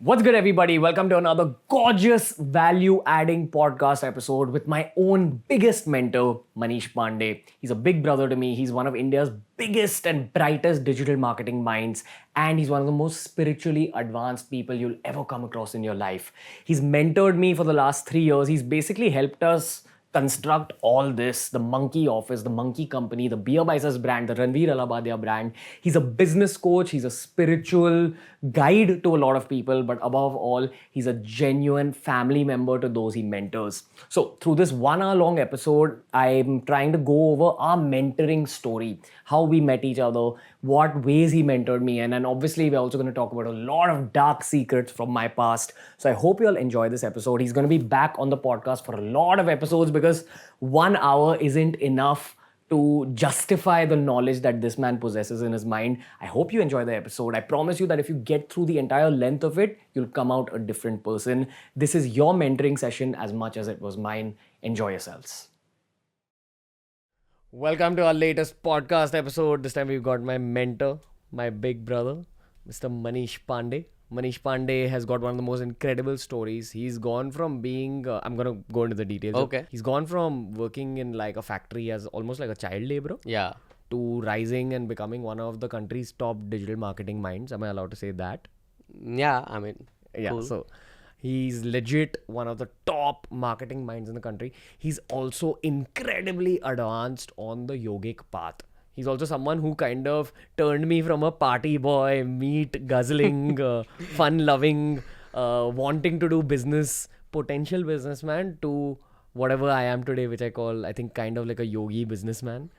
What's good, everybody? Welcome to another gorgeous value adding podcast episode with my own biggest mentor, Manish Pandey. He's a big brother to me. He's one of India's biggest and brightest digital marketing minds, and he's one of the most spiritually advanced people you'll ever come across in your life. He's mentored me for the last 3 years. He's basically helped us construct all this, the Monkey office, the Monkey company, the BeerBiceps brand, the Ranveer brand. He's a business coach, he's a spiritual guide to a lot of people, but above all, he's a genuine family member to those he mentors. So through this 1 hour long episode, I'm trying to go over our mentoring story, how we met each other, what ways he mentored me, and then obviously we're also going to talk about a lot of dark secrets from my past. So I hope you all enjoy this episode. He's going to be back on the podcast for a lot of episodes because 1 hour isn't enough to justify the knowledge that this man possesses in his mind. I hope you enjoy the episode. I promise you that if you get through the entire length of it, you'll come out a different person. This is your mentoring session as much as it was mine. Enjoy yourselves. Welcome to our latest podcast episode. This time we've got my mentor, my big brother, Mr. Manish Pandey. Manish Pandey has got one of the most incredible stories. He's gone from being, I'm going to go into the details. Okay. He's gone from working in like a factory as almost like a child laborer Yeah. to rising and becoming one of the country's top digital marketing minds. Am I allowed to say that? Yeah, I mean, Yeah, cool. so he's legit one of the top marketing minds in the country. He's also incredibly advanced on the yogic path. He's also someone who kind of turned me from a party boy, meat guzzling, fun-loving, wanting to do business, potential businessman to whatever I am today, which I call, I think, kind of like a yogi businessman.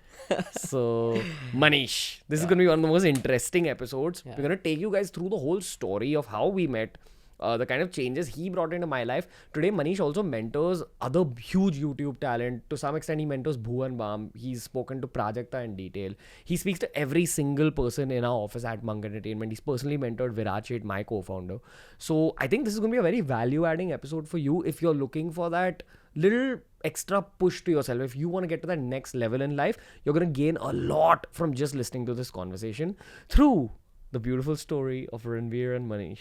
So, Manish, this is going to be one of the most interesting episodes. We're going to take you guys through the whole story of how we met, the kind of changes he brought into my life. Today, Manish also mentors other huge YouTube talent. To some extent, he mentors Bhuvan Bam. He's spoken to Prajakta in detail. He speaks to every single person in our office at Monk Entertainment. He's personally mentored Virat Sheth, my co-founder. So I think this is going to be a very value-adding episode for you if you're looking for that little extra push to yourself. If you want to get to that next level in life, you're going to gain a lot from just listening to this conversation through the beautiful story of Ranveer and Manish.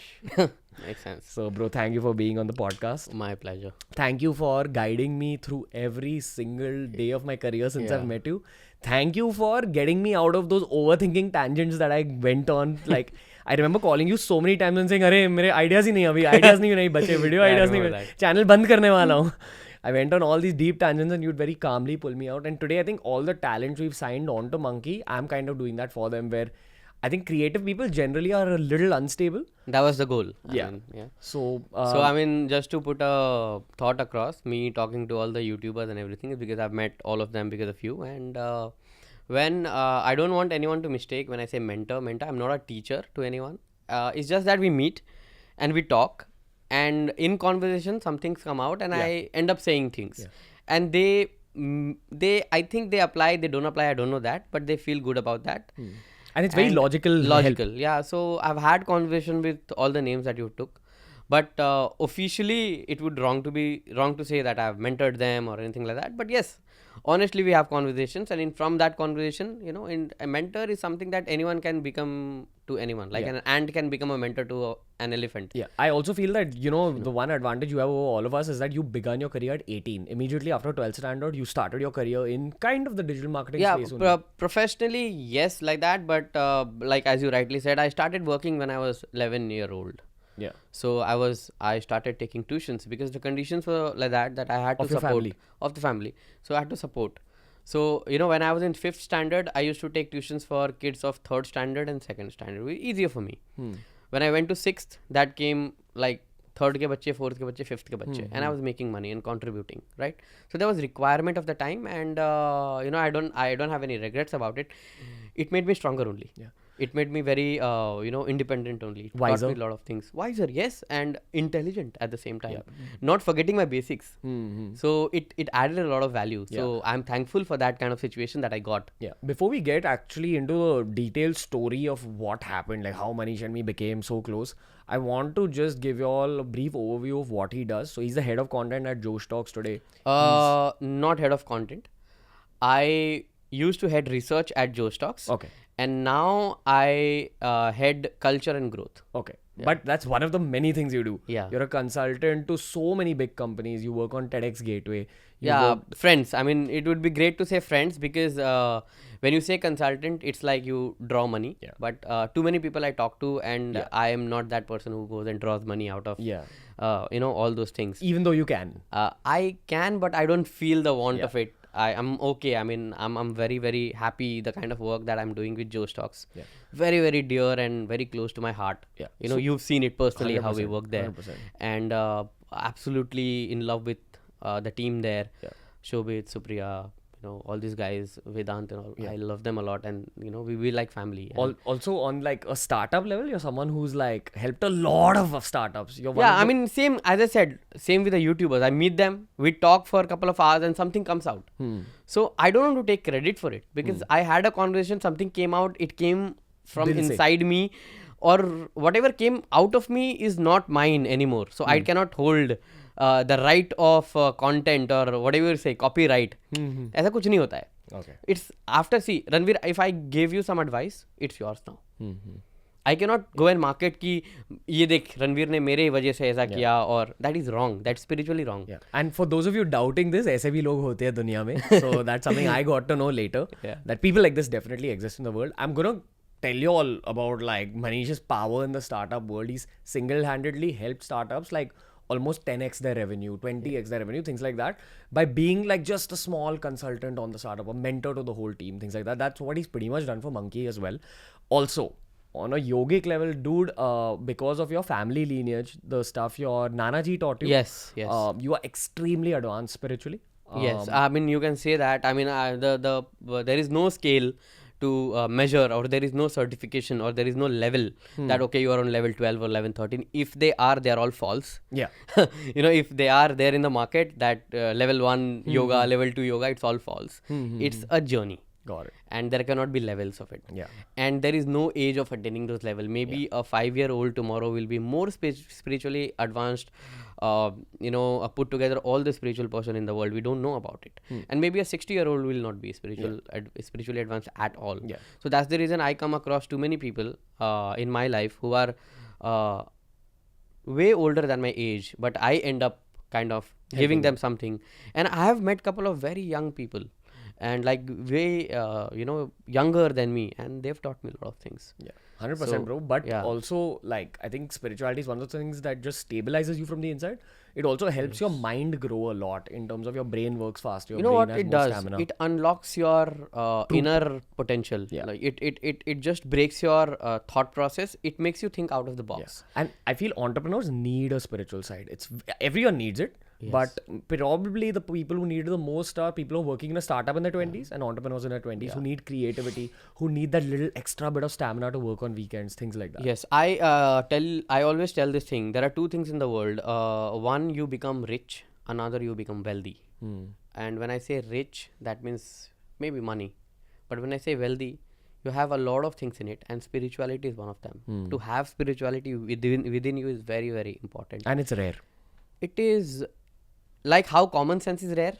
Makes sense. So, bro, thank you for being on the podcast. My pleasure. Thank you for guiding me through every single day of my career since I've met you. Thank you for getting me out of those overthinking tangents that I went on. Like, I remember calling you so many times and saying, "Arey, mere ideas ही नहीं अभी, ideas नहीं बचे, video ideas नहीं, channel बंद करने वाला हूँ." I went on all these deep tangents and you'd very calmly pull me out. And today, I think all the talents we've signed onto Monkey, I'm kind of doing that for them, where I think creative people generally are a little unstable. That was the goal. I Yeah. mean, yeah. So, So, I mean, just to put a thought across, me talking to all the YouTubers and everything is because I've met all of them because of you. And when I don't want anyone to mistake when I say mentor, I'm not a teacher to anyone. It's just that we meet and we talk. And in conversation, some things come out and I end up saying things. And they, I think they apply, they don't apply, I don't know that. But they feel good about that. and it's very logical. Logical, yeah. So I've had conversation with all the names that you took, but officially it would wrong to say that I've mentored them or anything like that. But yes, honestly, we have conversations, and from that conversation, a mentor is something that anyone can become to anyone. Like an ant can become a mentor to an elephant. Yeah, I also feel that, the one advantage you have over all of us is that you began your career at 18. Immediately after 12th standard, you started your career in kind of the digital marketing space. Professionally, yes, like that. But like as you rightly said, I started working when I was 11-year-old. Yeah. So I started taking tuitions because the conditions were like that I had to support family. of the family. So I had to support. So, when I was in 5th standard, I used to take tuitions for kids of 3rd standard and 2nd standard. It was easier for me. When I went to 6th, that came like 3rd ke bacche, 4th ke bacche, 5th ke bacche. And I was making money and contributing, right? So there was requirement of the time, and I don't have any regrets about it. It made me stronger only. Yeah. It made me very independent only. It Wiser. taught me a lot of things. Wiser, yes, and intelligent at the same time. Not forgetting my basics. So it added a lot of value. So I'm thankful for that kind of situation that I got. Yeah. Before we get actually into a detailed story of what happened, like how Manish and me became so close, I want to just give you all a brief overview of what he does. So he's the head of content at Josh Talks today. Not head of content. I used to head research at Josh Talks. Okay. And now I head culture and growth. Okay. But that's one of the many things you do. Yeah. You're a consultant to so many big companies. You work on TEDx Gateway. Friends. I mean, it would be great to say friends because when you say consultant, it's like you draw money. Yeah. But too many people I talk to, and I am not that person who goes and draws money out of, all those things. Even though you can. I can, but I don't feel the want of it. I'm okay. I mean, I'm very, very happy the kind of work that I'm doing with Joe Stocks. Yeah. Very, very dear and very close to my heart. Yeah. You've seen it personally, how we 100%, work there. 100%. And absolutely in love with the team there. Yeah. Shobit, Supriya, all these guys, Vedant and all. I love them a lot, and we like family. And Also on like a startup level, you're someone who's like helped a lot of startups. You're one yeah, of I mean, same as I said, same with the YouTubers. I meet them, we talk for a couple of hours, and something comes out. So I don't want to take credit for it because I had a conversation, something came out, it came from inside me, or whatever came out of me is not mine anymore. So I cannot hold the right of content or whatever you say, copyright. ऐसा कुछ नहीं होता है. Okay. It's after, see, Ranveer, if I gave you some advice, it's yours now. I cannot go and market कि ये देख रणवीर ने मेरे वजह से ऐसा किया, और that is wrong. That's spiritually wrong. Yeah. And for those of you doubting this, ऐसे भी लोग होते हैं दुनिया में. So that's something I got to know later. That people like this definitely exist in the world. I'm gonna tell you all about like Manish's power in the startup world. He's single-handedly helped startups like almost 10x their revenue, 20x their revenue, things like that, by being like just a small consultant on the startup, a mentor to the whole team, things like that. That's what he's pretty much done for Monkey as well. Also, on a yogic level, dude, because of your family lineage, the stuff your Nana ji taught you, Yes. You are extremely advanced spiritually. Yes, I mean, you can say that. I mean, there is no scale to measure, or there is no certification, or there is no level that, okay, you are on level 12 or level 13. If they are all false. Yeah. If they are there in the market, that level 1 yoga, level 2 yoga, it's all false. It's a journey. Got it. And there cannot be levels of it. Yeah. And there is no age of attaining those levels. Maybe a 5-year-old tomorrow will be more spiritually advanced, put together all the spiritual person in the world. We don't know about it. And maybe a 60-year-old will not be spiritually advanced at all. Yeah. So that's the reason I come across too many people in my life who are way older than my age, but I end up kind of giving them something. And I have met couple of very young people, and like way younger than me, and they've taught me a lot of things. 100% bro. But also, like, I think spirituality is one of the things that just stabilizes you from the inside. It also helps your mind grow a lot in terms of your brain works faster. You know what it does? Stamina. It unlocks your inner potential. Like it just breaks your thought process. It makes you think out of the box. And I feel entrepreneurs need a spiritual side. Everyone needs it. Yes. But probably the people who need it the most are people who are working in a startup in their 20s and entrepreneurs in their 20s who need creativity, who need that little extra bit of stamina to work on weekends, things like that. Yes, I always tell this thing. There are two things in the world. One, you become rich. Another, you become wealthy. And when I say rich, that means maybe money. But when I say wealthy, you have a lot of things in it, and spirituality is one of them. To have spirituality within you is very, very important. And it's rare. It is like how common sense is rare,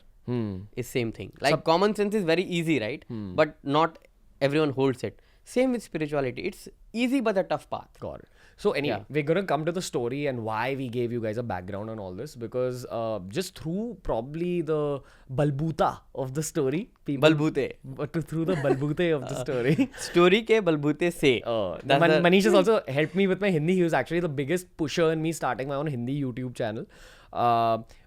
is same thing. Like common sense is very easy, right? But not everyone holds it. Same with spirituality. It's easy but a tough path. Got it. So anyway, we're going to come to the story and why we gave you guys a background on all this, because just through probably the balbuta of the story. Balbute. Through the balbute of the story. Story ke balbute se. Manish has also helped me with my Hindi. He was actually the biggest pusher in me starting my own Hindi YouTube channel.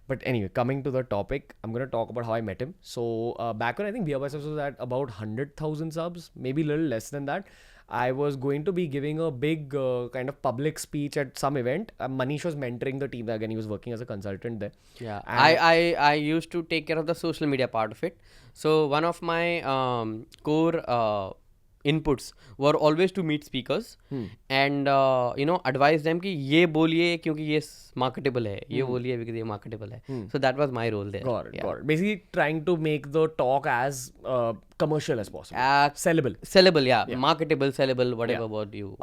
But anyway, coming to the topic, I'm going to talk about how I met him. So back when I think BeerBiceps was at about 100,000 subs, maybe a little less than that, I was going to be giving a big kind of public speech at some event. Manish was mentoring the team. Again, he was working as a consultant there. Yeah, I used to take care of the social media part of it. So one of my core inputs were always to meet speakers and advise them कि ये बोलिए क्योंकि ये marketable है, ये बोलिए because ये marketable है. So that was my role there. Got it. Basically trying to make the talk as commercial as possible. Sellable, yeah. Marketable, sellable, whatever about you.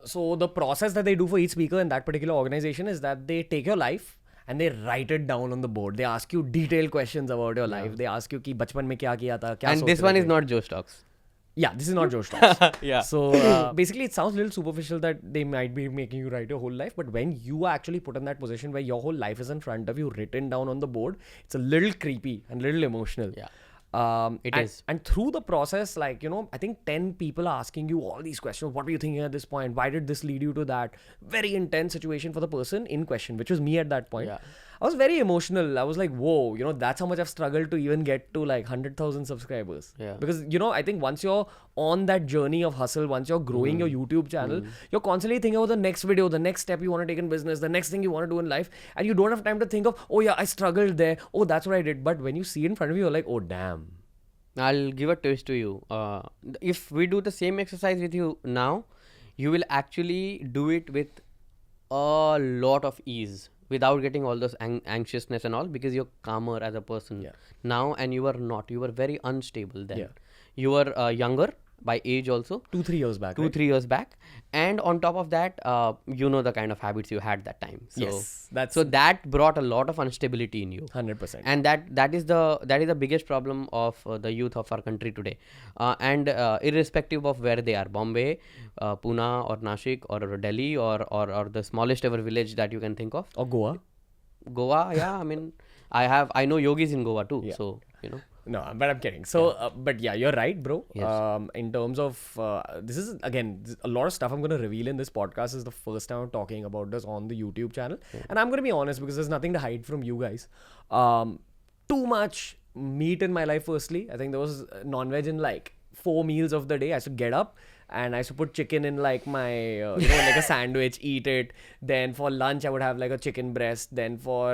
So the process that they do for each speaker in that particular organization is that they take your life and they write it down on the board. They ask you detailed questions about your life. They ask you कि बचपन में क्या किया था, क्या and this one is not Joe Stocks. Yeah, this is not Josh Talks. Yeah. So basically, it sounds a little superficial that they might be making you write your whole life, but when you are actually put in that position where your whole life is in front of you, written down on the board, it's a little creepy and a little emotional. Yeah. It is. is. And through the process, like, I think 10 people are asking you all these questions. What were you thinking at this point? Why did this lead you to that? Very intense situation for the person in question, which was me at that point. Yeah. I was very emotional. I was like, whoa, that's how much I've struggled to even get to like 100,000 subscribers. Yeah. Because, I think once you're on that journey of hustle, once you're growing your YouTube channel, you're constantly thinking about the next video, the next step you want to take in business, the next thing you want to do in life. And you don't have time to think of, oh yeah, I struggled there. Oh, that's what I did. But when you see it in front of you, you're like, oh, damn. I'll give a twist to you. If we do the same exercise with you now, you will actually do it with a lot of ease without getting all this anxiousness and all, because you're calmer as a person now, and you were not. You were very unstable then. Yeah. You were younger by age also. 2-3 years back. 2-3 years back, and on top of that, the kind of habits you had that time. So, Yes, that's so that brought a lot of instability in you. 100%. And that is the biggest problem of the youth of our country today, and irrespective of where they are, Bombay, Pune or Nashik or Delhi or the smallest ever village that you can think of, Or Goa. Goa. Yeah, I mean, I know yogis in Goa too. Yeah. So No, but I'm kidding. So, but yeah, you're right, bro. Yes. In terms of, this is, again, a lot of stuff I'm going to reveal in this podcast. Is the first time I'm talking about this on the YouTube channel. And I'm going to be honest because there's nothing to hide from you guys. Too much meat in my life, firstly. I think there was non-veg in like 4 meals of the day. I used to get up and I used to put chicken in like my, like a sandwich, eat it. Then for lunch, I would have like a chicken breast. Then for,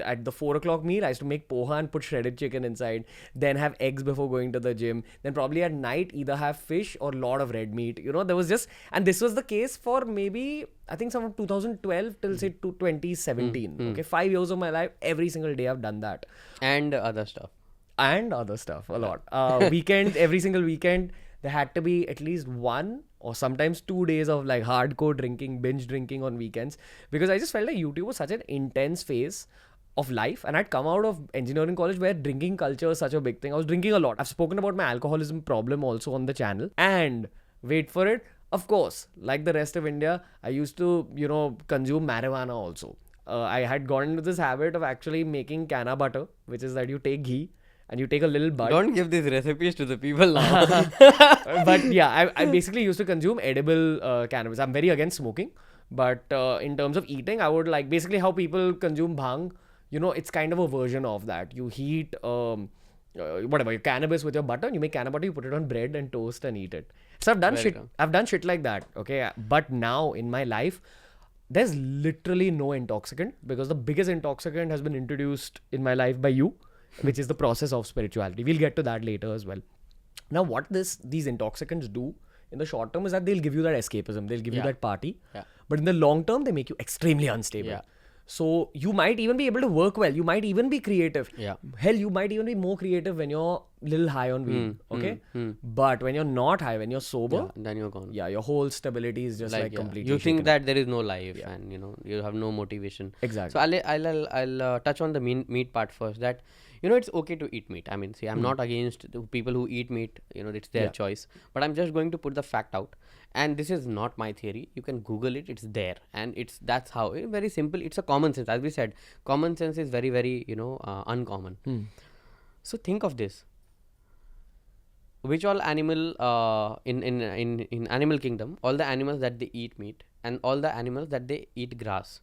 at the 4 o'clock meal, I used to make poha and put shredded chicken inside. Then have eggs before going to the gym. Then probably at night, either have fish or a lot of red meat. There was just, and this was the case for maybe, I think from 2012 till say to 2017. Okay, 5 years of my life, every single day I've done that. and other stuff. And other stuff, a lot. Weekend, every single weekend, there had to be at least 1 or sometimes 2 days of like hardcore drinking, binge drinking on weekends, because I just felt like YouTube was such an intense phase of life, and I'd come out of engineering college where drinking culture is such a big thing. I was drinking a lot. I've spoken about my alcoholism problem also on the channel, and wait for it, of course, like the rest of India, I used to, consume marijuana also. I had gotten into this habit of actually making canna butter, which is that you take ghee and you take a little bud. Don't give these recipes to the people now. But yeah, I basically used to consume edible cannabis. I'm very against smoking, but in terms of eating, I would like basically how people consume bhang. It's kind of a version of that. You heat whatever your cannabis with your butter. You make canna butter. You put it on bread and toast and eat it. So I've done shit. I've done shit like that. Okay, but now in my life, there's literally no intoxicant, because the biggest intoxicant has been introduced in my life by you, which is the process of spirituality. We'll get to that later as well. Now, what these intoxicants do in the short term is that they'll give you that escapism. They'll give you that party. Yeah. But in the long term, they make you extremely unstable. Yeah. So you might even be able to work well. You might even be creative. Yeah. Hell, you might even be more creative when you're a little high on weed. Okay? But when you're not high, when you're sober, Then you're gone. yeah, your whole stability is just like completely You think shaken. that there is no life, and you have no motivation. Exactly. So I'll touch on the meat part first. That it's okay to eat meat. I mean, see, I'm not against the people who eat meat. It's their choice. But I'm just going to put the fact out. And this is not my theory. You can Google it. It's there, and that's how. Very simple. It's a common sense. As we said, common sense is very, very uncommon. So think of this. Which all animal in animal kingdom, all the animals that they eat meat, and all the animals that they eat grass.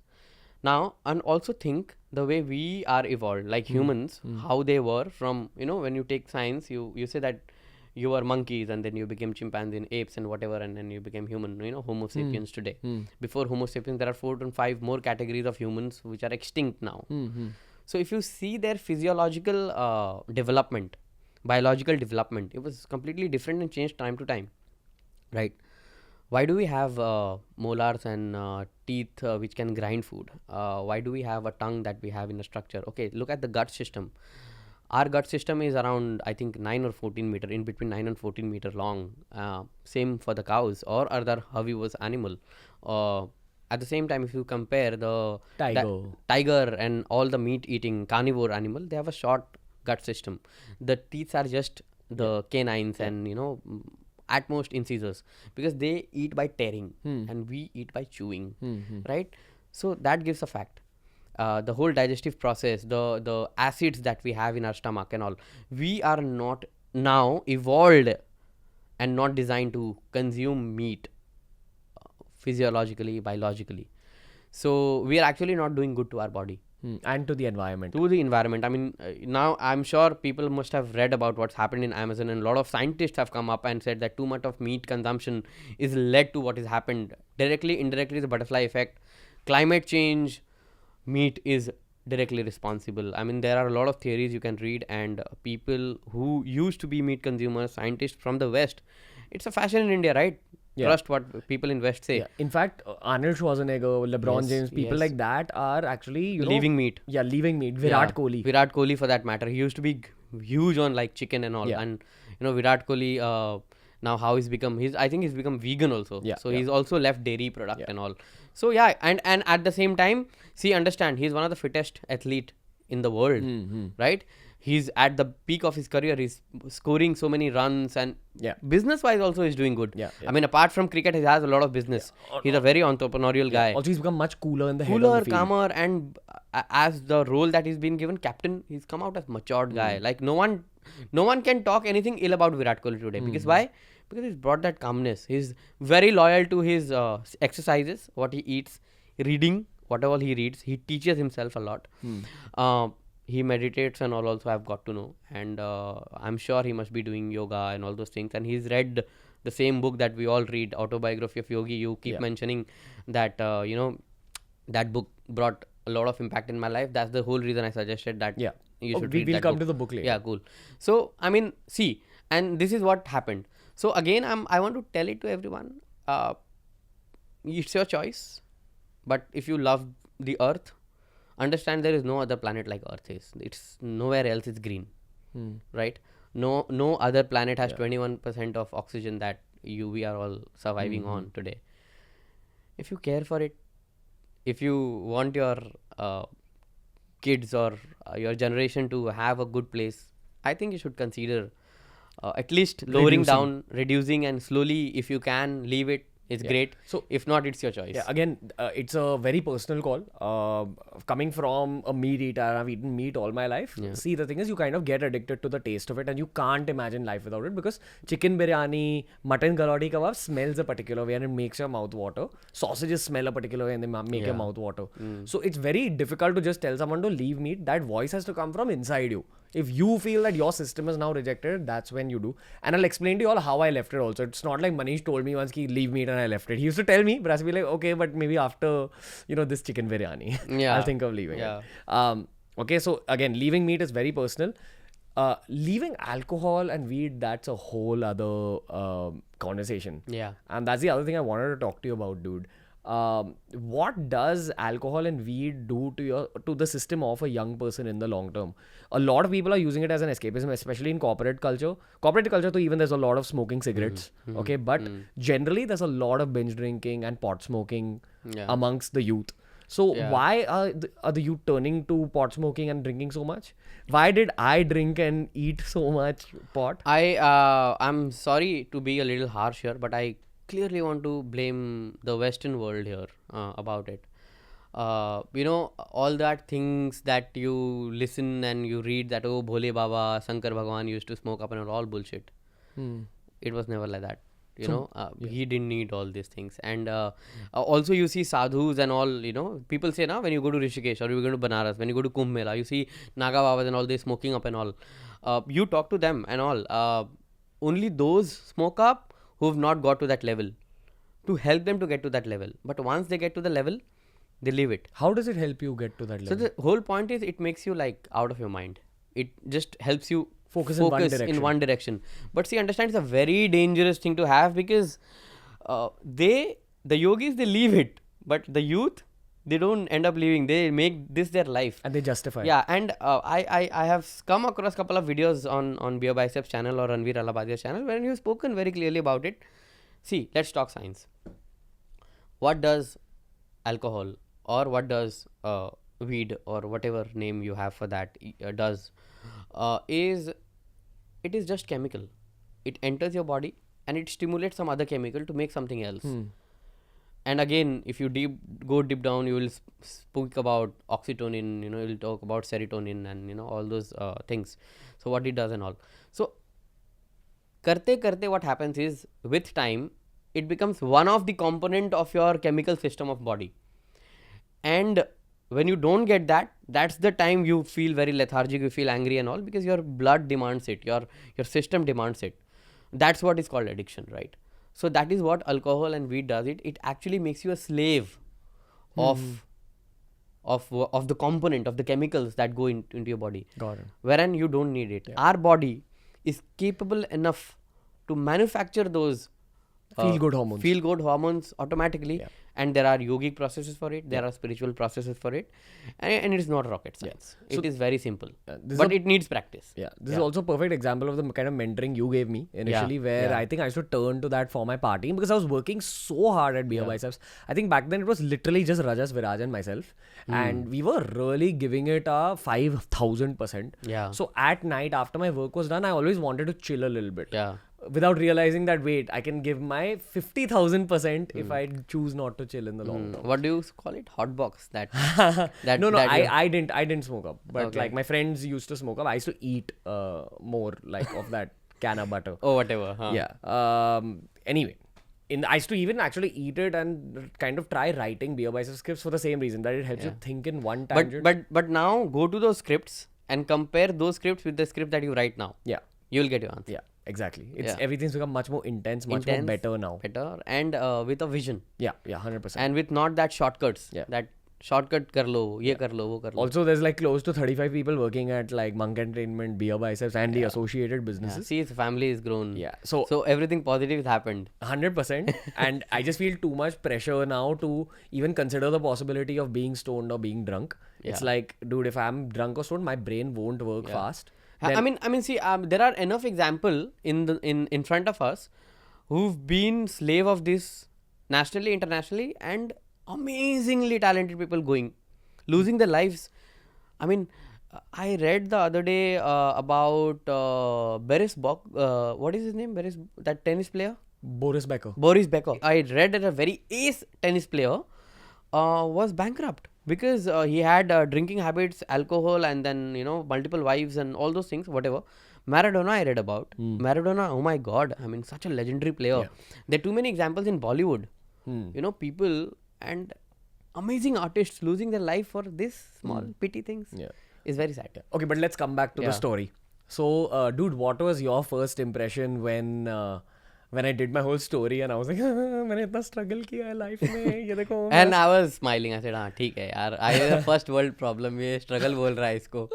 Now, and also think the way we are evolved, like humans, how they were from, when you take science, you say that you were monkeys and then you became chimpanzee and apes and whatever, and then you became human, Homo sapiens today. Before Homo sapiens, there are 4 to 5 more categories of humans which are extinct now. So if you see their physiological development, biological development, it was completely different and changed time to time, right? Why do we have molars and teeth which can grind food? Why do we have a tongue that we have in a structure? Okay, look at the gut system. Our gut system is around, I think, 9 or 14 meter, in between 9 and 14 meter long. Same for the cows or other herbivorous animal. At the same time, if you compare the tiger and all the meat eating carnivore animal, they have a short gut system. The teeth are just the canines and at most incisors, because they eat by tearing and we eat by chewing, right? So that gives a fact. The whole digestive process, the acids that we have in our stomach and all, we are not now evolved and not designed to consume meat physiologically, biologically. So we are actually not doing good to our body. And to the environment. To the environment. I mean, now I'm sure people must have read about what's happened in Amazon, and a lot of scientists have come up and said that too much of meat consumption is led to what has happened. Directly, indirectly, the butterfly effect, climate change, meat is directly responsible. I mean, there are a lot of theories you can read, and people who used to be meat consumers, scientists from the West, it's a fashion in India, right? Yeah. Trust what people in West say. Yeah. In fact, Arnold Schwarzenegger, LeBron James, people like that are actually leaving meat. Yeah, leaving meat. Virat Kohli. Virat Kohli, for that matter, he used to be huge on like chicken and all. Yeah. And Virat Kohli, now how he's become, I think he's become vegan also. Yeah, So he's also left dairy product and all. So and at the same time, understand, he's one of the fittest athlete in the world, right? He's at the peak of his career. He's scoring so many runs, and business-wise also he's doing good. I mean, apart from cricket, he has a lot of business. He's a very entrepreneurial guy. Also, he's become much cooler in the head of the field. Calmer, and as the role that he's been given, captain, he's come out as matured guy. Like no one can talk anything ill about Virat Kohli today. Because why? Because he's brought that calmness. He's very loyal to his exercises, what he eats, reading, whatever he reads. He teaches himself a lot. He meditates and all also, I've got to know. And I'm sure he must be doing yoga and all those things. And he's read the same book that we all read, Autobiography of Yogi. You keep mentioning that, that book brought a lot of impact in my life. That's the whole reason I suggested that you should read that We'll come book. to the book later. Yeah, cool. So, I mean, see, and this is what happened. So again, I want to tell it to everyone. It's your choice. But if you love the earth, understand there is no other planet like Earth is. It's nowhere else is green, right? No other planet has 21% of oxygen that we are all surviving on today. If you care for it, if you want your kids or your generation to have a good place, I think you should consider at least lowering down, reducing, and slowly, if you can, leave it. It's great. So if not, it's your choice. Yeah, again, it's a very personal call. Coming from a meat eater, I've eaten meat all my life. See, the thing is, you kind of get addicted to the taste of it, and you can't imagine life without it, because chicken biryani, mutton karodi kebab smells a particular way and it makes your mouth water. Sausages smell a particular way and they make your mouth water. So it's very difficult to just tell someone to leave meat. That voice has to come from inside you. If you feel that your system is now rejected, that's when you do. And I'll explain to you all how I left it also. It's not like Manish told me once ki leave meat and I left it. He used to tell me, but I used to be like, okay, but maybe after, this chicken biryani, I'll think of leaving it. Okay, so again, leaving meat is very personal. Leaving alcohol and weed, that's a whole other conversation. Yeah. And that's the other thing I wanted to talk to you about, dude. What does alcohol and weed do to the system of a young person in the long term? A lot of people are using it as an escapism, especially in corporate culture. Corporate culture, too, even there's a lot of smoking cigarettes. Okay, but generally there's a lot of binge drinking and pot smoking amongst the youth. So why are the youth turning to pot smoking and drinking so much? Why did I drink and eat so much pot? I'm sorry to be a little harsh here, but I clearly want to blame the Western world here about it. All that things that you listen and you read that, oh, Bhole Baba, Shankar Bhagwan used to smoke up, and all bullshit. It was never like that. He didn't need all these things. And also you see sadhus and all, people say now when you go to Rishikesh or you go to Banaras, when you go to Kumbh Mela, you see Naga Babas and all, they smoking up and all. You talk to them and all. Only those smoke up who have not got to that level, to help them to get to that level. But once they get to the level, they leave it. How does it help you get to that level? So the whole point is, it makes you like out of your mind. It just helps you focus in one direction. But see, understand, it's a very dangerous thing to have, because the yogis, they leave it, but the youth, they don't end up leaving. They make this their life. And they justify it. Yeah, and I have come across a couple of videos on BeerBiceps channel or Ranveer Alabadia's channel, where you've spoken very clearly about it. See, let's talk science. What does alcohol, or what does weed, or whatever name you have for that, does, is it is just chemical. It enters your body and it stimulates some other chemical to make something else. And again, if you go deep down, you will speak about oxytocin, you will talk about serotonin and all those things. So what it does and all. So karte what happens is, with time, it becomes one of the component of your chemical system of body. And when you don't get that, that's the time you feel very lethargic, you feel angry and all, because your blood demands it, your system demands it. That's what is called addiction, right? So that is what alcohol and weed does. It actually makes you a slave of the component, of the chemicals that go into your body. Got it. Wherein you don't need it. Our body is capable enough to manufacture those Feel-good hormones automatically. Yeah. And there are yogic processes for it, there are spiritual processes for it, and it is not rocket science. So it is very simple, but it needs practice. This is also a perfect example of the kind of mentoring you gave me initially, where I think I used to turn to that for my partying, because I was working so hard at BeerBiceps. I think back then it was literally just Rajas, Viraj and myself, and we were really giving it a 5,000%. Yeah. So at night after my work was done, I always wanted to chill a little bit. Yeah. Without realizing that, wait, I can give my 50,000% if I choose not to chill in the long term. What do you call it? Hot box? That I didn't smoke up, but Okay. like my friends used to smoke up. I used to eat more like of that can of butter. Oh, whatever. Huh? Yeah. Anyway, I used to even actually eat it and kind of try writing BeerBiceps scripts for the same reason, that it helps you think in one tangent. But now go to those scripts and compare those scripts with the script that you write now. Yeah. You'll get your answer. Yeah. Exactly. Everything's become much more intense, more better now. Better and with a vision. Yeah. 100%. And with not that shortcuts. Yeah. That shortcut kar lo, ye kar lo, wo kar lo. Also, there's like close to 35 people working at like Monk Entertainment, BeerBiceps, and the associated businesses. See, his family is grown. Yeah. So everything positive has happened. 100%. And I just feel too much pressure now to even consider the possibility of being stoned or being drunk. It's like, dude, if I'm drunk or stoned, my brain won't work fast. I mean, see, there are enough example in front of us who've been slave of this nationally, internationally, and amazingly talented people losing their lives. I mean, I read the other day about Boris Bok. What is his name? That tennis player. Boris Becker. I read that a very ace tennis player was bankrupt because he had drinking habits, alcohol, and then multiple wives and all those things, whatever. Maradona I read about. Maradona, oh my god, I mean, such a legendary player. There are too many examples in Bollywood. People and amazing artists losing their life for this small petty things. Is very sad. Okay, but let's come back to the story. So, dude, what was your first impression when I did my whole story and I was like, मैंने इतना struggle किया है life में, ये देखो. And I was smiling. I said, हाँ ठीक है यार. I have a first world problem. ये struggle बोल रहा है इसको.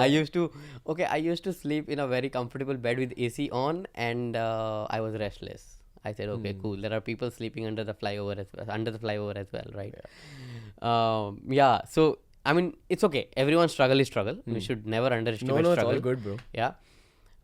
I used to sleep in a very comfortable bed with AC on, and I was restless. I said, okay, cool. There are people sleeping under the flyover as well, right? So I mean, it's okay. Everyone's struggle is struggle. We should never underestimate struggle. It's all good, bro. Yeah.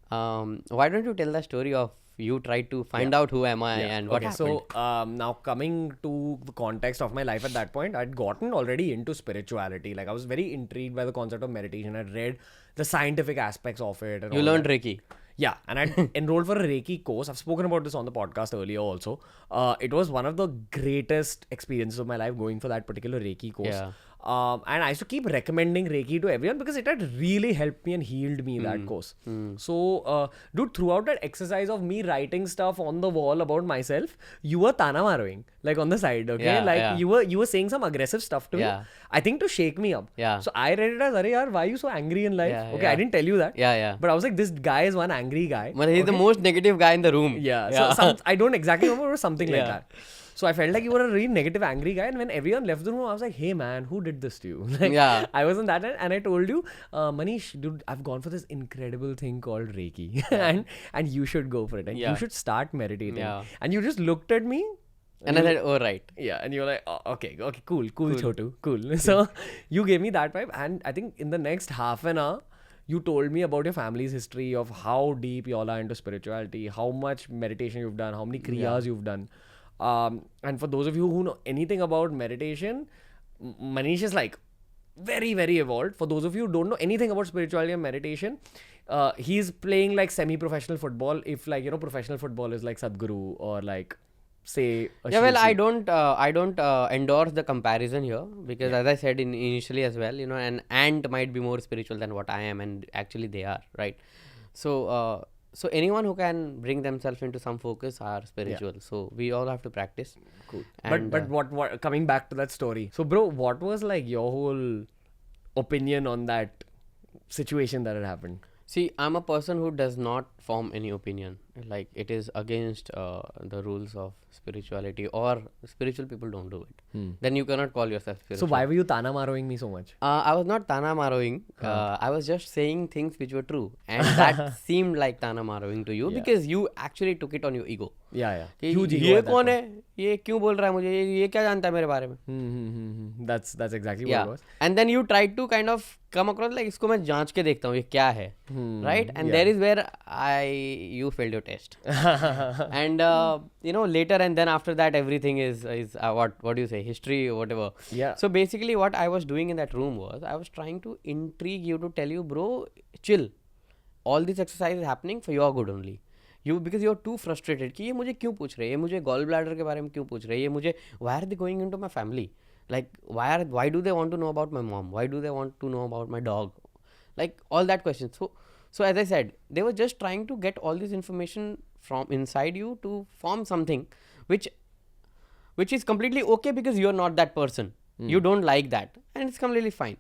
Why don't you tell the story of you tried to find out who am I and what happened? So now coming to the context of my life at that point, I'd gotten already into spirituality. Like I was very intrigued by the concept of meditation. I'd read the scientific aspects of it. And you learned Reiki. Yeah, and I enrolled for a Reiki course. I've spoken about this on the podcast earlier also. It was one of the greatest experiences of my life going for that particular Reiki course. Yeah. And I used to keep recommending Reiki to everyone because it had really helped me and healed me that course. So, dude, throughout that exercise of me writing stuff on the wall about myself, you were tana maroing, like on the side, okay? You were saying some aggressive stuff to me. I think to shake me up. So I read it as, "Arey yaar, why are you so angry in life?" I didn't tell you that. But I was like, this guy is one angry guy. But he's the most negative guy in the room. So I don't exactly remember, it was something like that. So I felt like you were a really negative, angry guy. And when everyone left the room, I was like, hey man, who did this to you? I was on that end and I told you, Manish, dude, I've gone for this incredible thing called Reiki. and you should go for it. And you should start meditating. And you just looked at me. And I said, oh, right. Yeah. And you were like, oh, okay, cool, Chotu, cool. So you gave me that vibe. And I think in the next half an hour, you told me about your family's history of how deep you all are into spirituality, how much meditation you've done, how many kriyas you've done. And for those of you who know anything about meditation, Manish is like very, very evolved. For those of you who don't know anything about spirituality and meditation, he's playing like semi-professional football. If like, professional football is like Sadhguru or like, say, a Yeah, well, Shri Sri. I don't endorse the comparison here because, as I said initially as well, an ant might be more spiritual than what I am, and actually they are, right? So, so anyone who can bring themselves into some focus are spiritual. So we all have to practice. Cool. And, But what coming back to that story. So bro, what was like your whole opinion on that situation that had happened? See, I'm a person who does not form any opinion. Like, it is against the rules of spirituality, or spiritual people don't do it. Then you cannot call yourself spiritual. So why were you tana maroing me so much? I was not tana maroing. I was just saying things which were true, and that seemed like tana maroing to you because you actually took it on your ego. Yeah. कि Huge ego ये at that कौन point. है, ये क्यों बोल रहा है मुझे, ये क्या जानता है मेरे बारे में. That's exactly what Yeah, it was. and then you tried to kind of come across like इसको मैं जांच के देखता हूँ ये क्या है, right? And there is where you failed your test. And later, and then after that everything is what do you say, history or whatever. Yeah. So basically what I was doing in that room was I was trying to intrigue you, to tell you, bro, chill, all this exercise is happening for your good only. Because you're too frustrated कि ये मुझे क्यों पूछ रहे हैं, ये मुझे gall bladder के बारे में क्यों पूछ रहे हैं, ये मुझे why are they going into my family, like why do they want to know about my mom, why do they want to know about my dog, like all that questions. So as I said, they were just trying to get all this information from inside you to form something which is completely okay because you're not that person. You don't like that, and it's completely fine.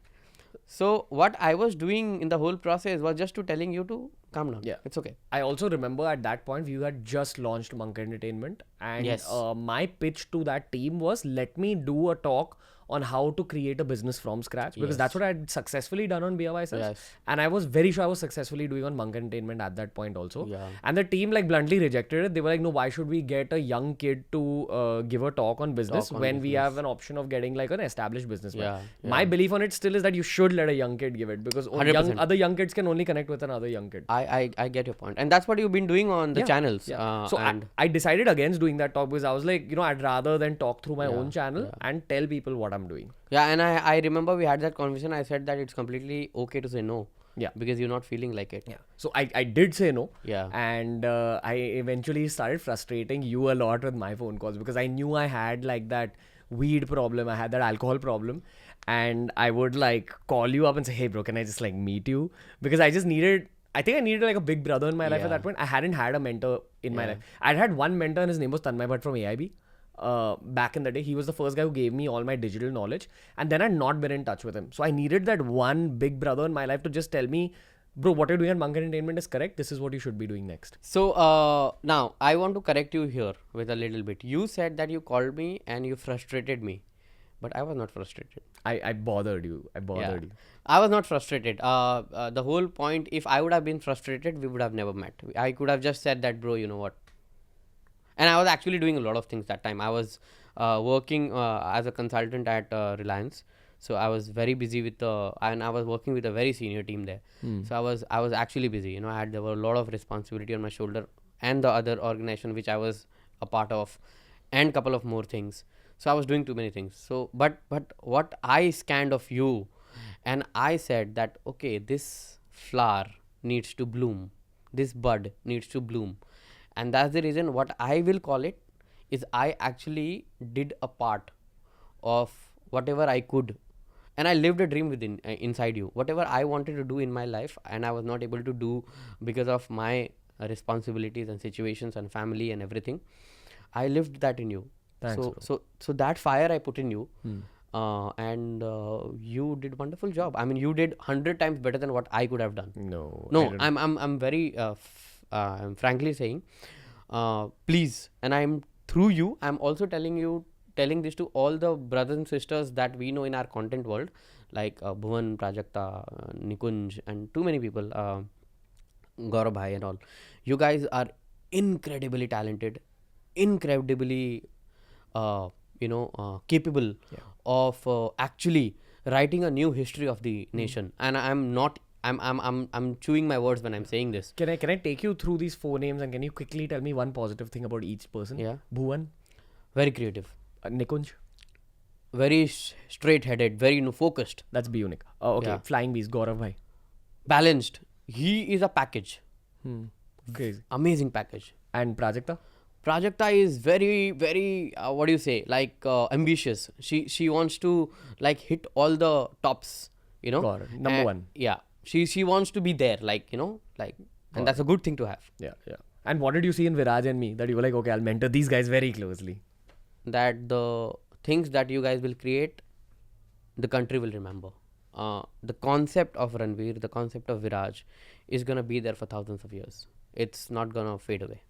So what I was doing in the whole process was just to telling you to calm down. Yeah. It's okay. I also remember at that point you had just launched Monk Entertainment, and Yes. my pitch to that team was, let me do a talk on how to create a business from scratch, because that's what I had successfully done on BeerBiceps. Yes. And I was very sure I was successfully doing on Monk Entertainment at that point also. Yeah. And the team like bluntly rejected it. They were like, no, why should we get a young kid to give a talk on business when we have an option of getting like an established businessman? Yeah, My belief on it still is that you should let a young kid give it, because 100%. other young kids can only connect with another young kid. I get your point, and that's what you've been doing on the channels. So and I decided against doing that talk because I was like, I'd rather than talk through my own channel and tell people what I'm doing. yeah, and I remember we had that conversation. I said that it's completely okay to say no. Yeah. Because you're not feeling like it. Yeah. So I did say no. Yeah. And I eventually started frustrating you a lot with my phone calls, because I knew I had like that weed problem. I had that alcohol problem. And I would like call you up and say, hey bro, can I just like meet you? Because I needed like a big brother in my life at that point. I hadn't had a mentor in my life. I'd had one mentor and his name was Tanmay Bhatt from AIB. Back in the day, he was the first guy who gave me all my digital knowledge, and then I'd not been in touch with him. So I needed that one big brother in my life to just tell me, bro, what you're doing at Monk Entertainment is correct. This is what you should be doing next. So now I want to correct you here with a little bit. You said that you called me and you frustrated me, but I was not frustrated. I bothered you. You. I was not frustrated. The whole point, if I would have been frustrated, we would have never met. I could have just said that, bro, you know what? And I was actually doing a lot of things that time. I was working as a consultant at Reliance. So I was very busy and I was working with a very senior team there. So I was actually busy. There were a lot of responsibility on my shoulder, and the other organization which I was a part of, and couple of more things. So I was doing too many things. So but what I scanned of you, and I said that, okay, this flower needs to bloom, this bud needs to bloom. And that's the reason what I will call it is I actually did a part of whatever I could, and I lived a dream inside you. Whatever I wanted to do in my life and I was not able to do because of my responsibilities and situations and family and everything, I lived that in you. Thanks, so that fire I put in you, and you did wonderful job. I mean, you did 100 times better than what I could have done. No, I'm very I'm frankly saying, please, and I'm through you, I'm also telling this to all the brothers and sisters that we know in our content world, like Bhuvan, Prajakta, Nikunj, and too many people, Gaurav Bhai and all. You guys are incredibly talented, incredibly capable of actually writing a new history of the nation. And I'm chewing my words when I'm saying this. Can I take you through these 4 names, and can you quickly tell me one positive thing about each person? Yeah. Bhuvan. Very creative. Nikunj. very straight-headed, very focused, That's be unique. Oh, okay. Yeah. Flying Beast, Gaurav bhai. balanced. He is a package. Crazy. Amazing package. And Prajakta? Prajakta is very, very, what do you say, like ambitious. She wants to like hit all the tops, you know. Got it. Number And- one. Yeah. She wants to be there, like, you know, like, and that's a good thing to have. Yeah, yeah. And what did you see in Viraj and me that you were like, okay, I'll mentor these guys very closely? That the things that you guys will create, the country will remember. The concept of Ranveer, the concept of Viraj is going to be there for thousands of years. It's not going to fade away.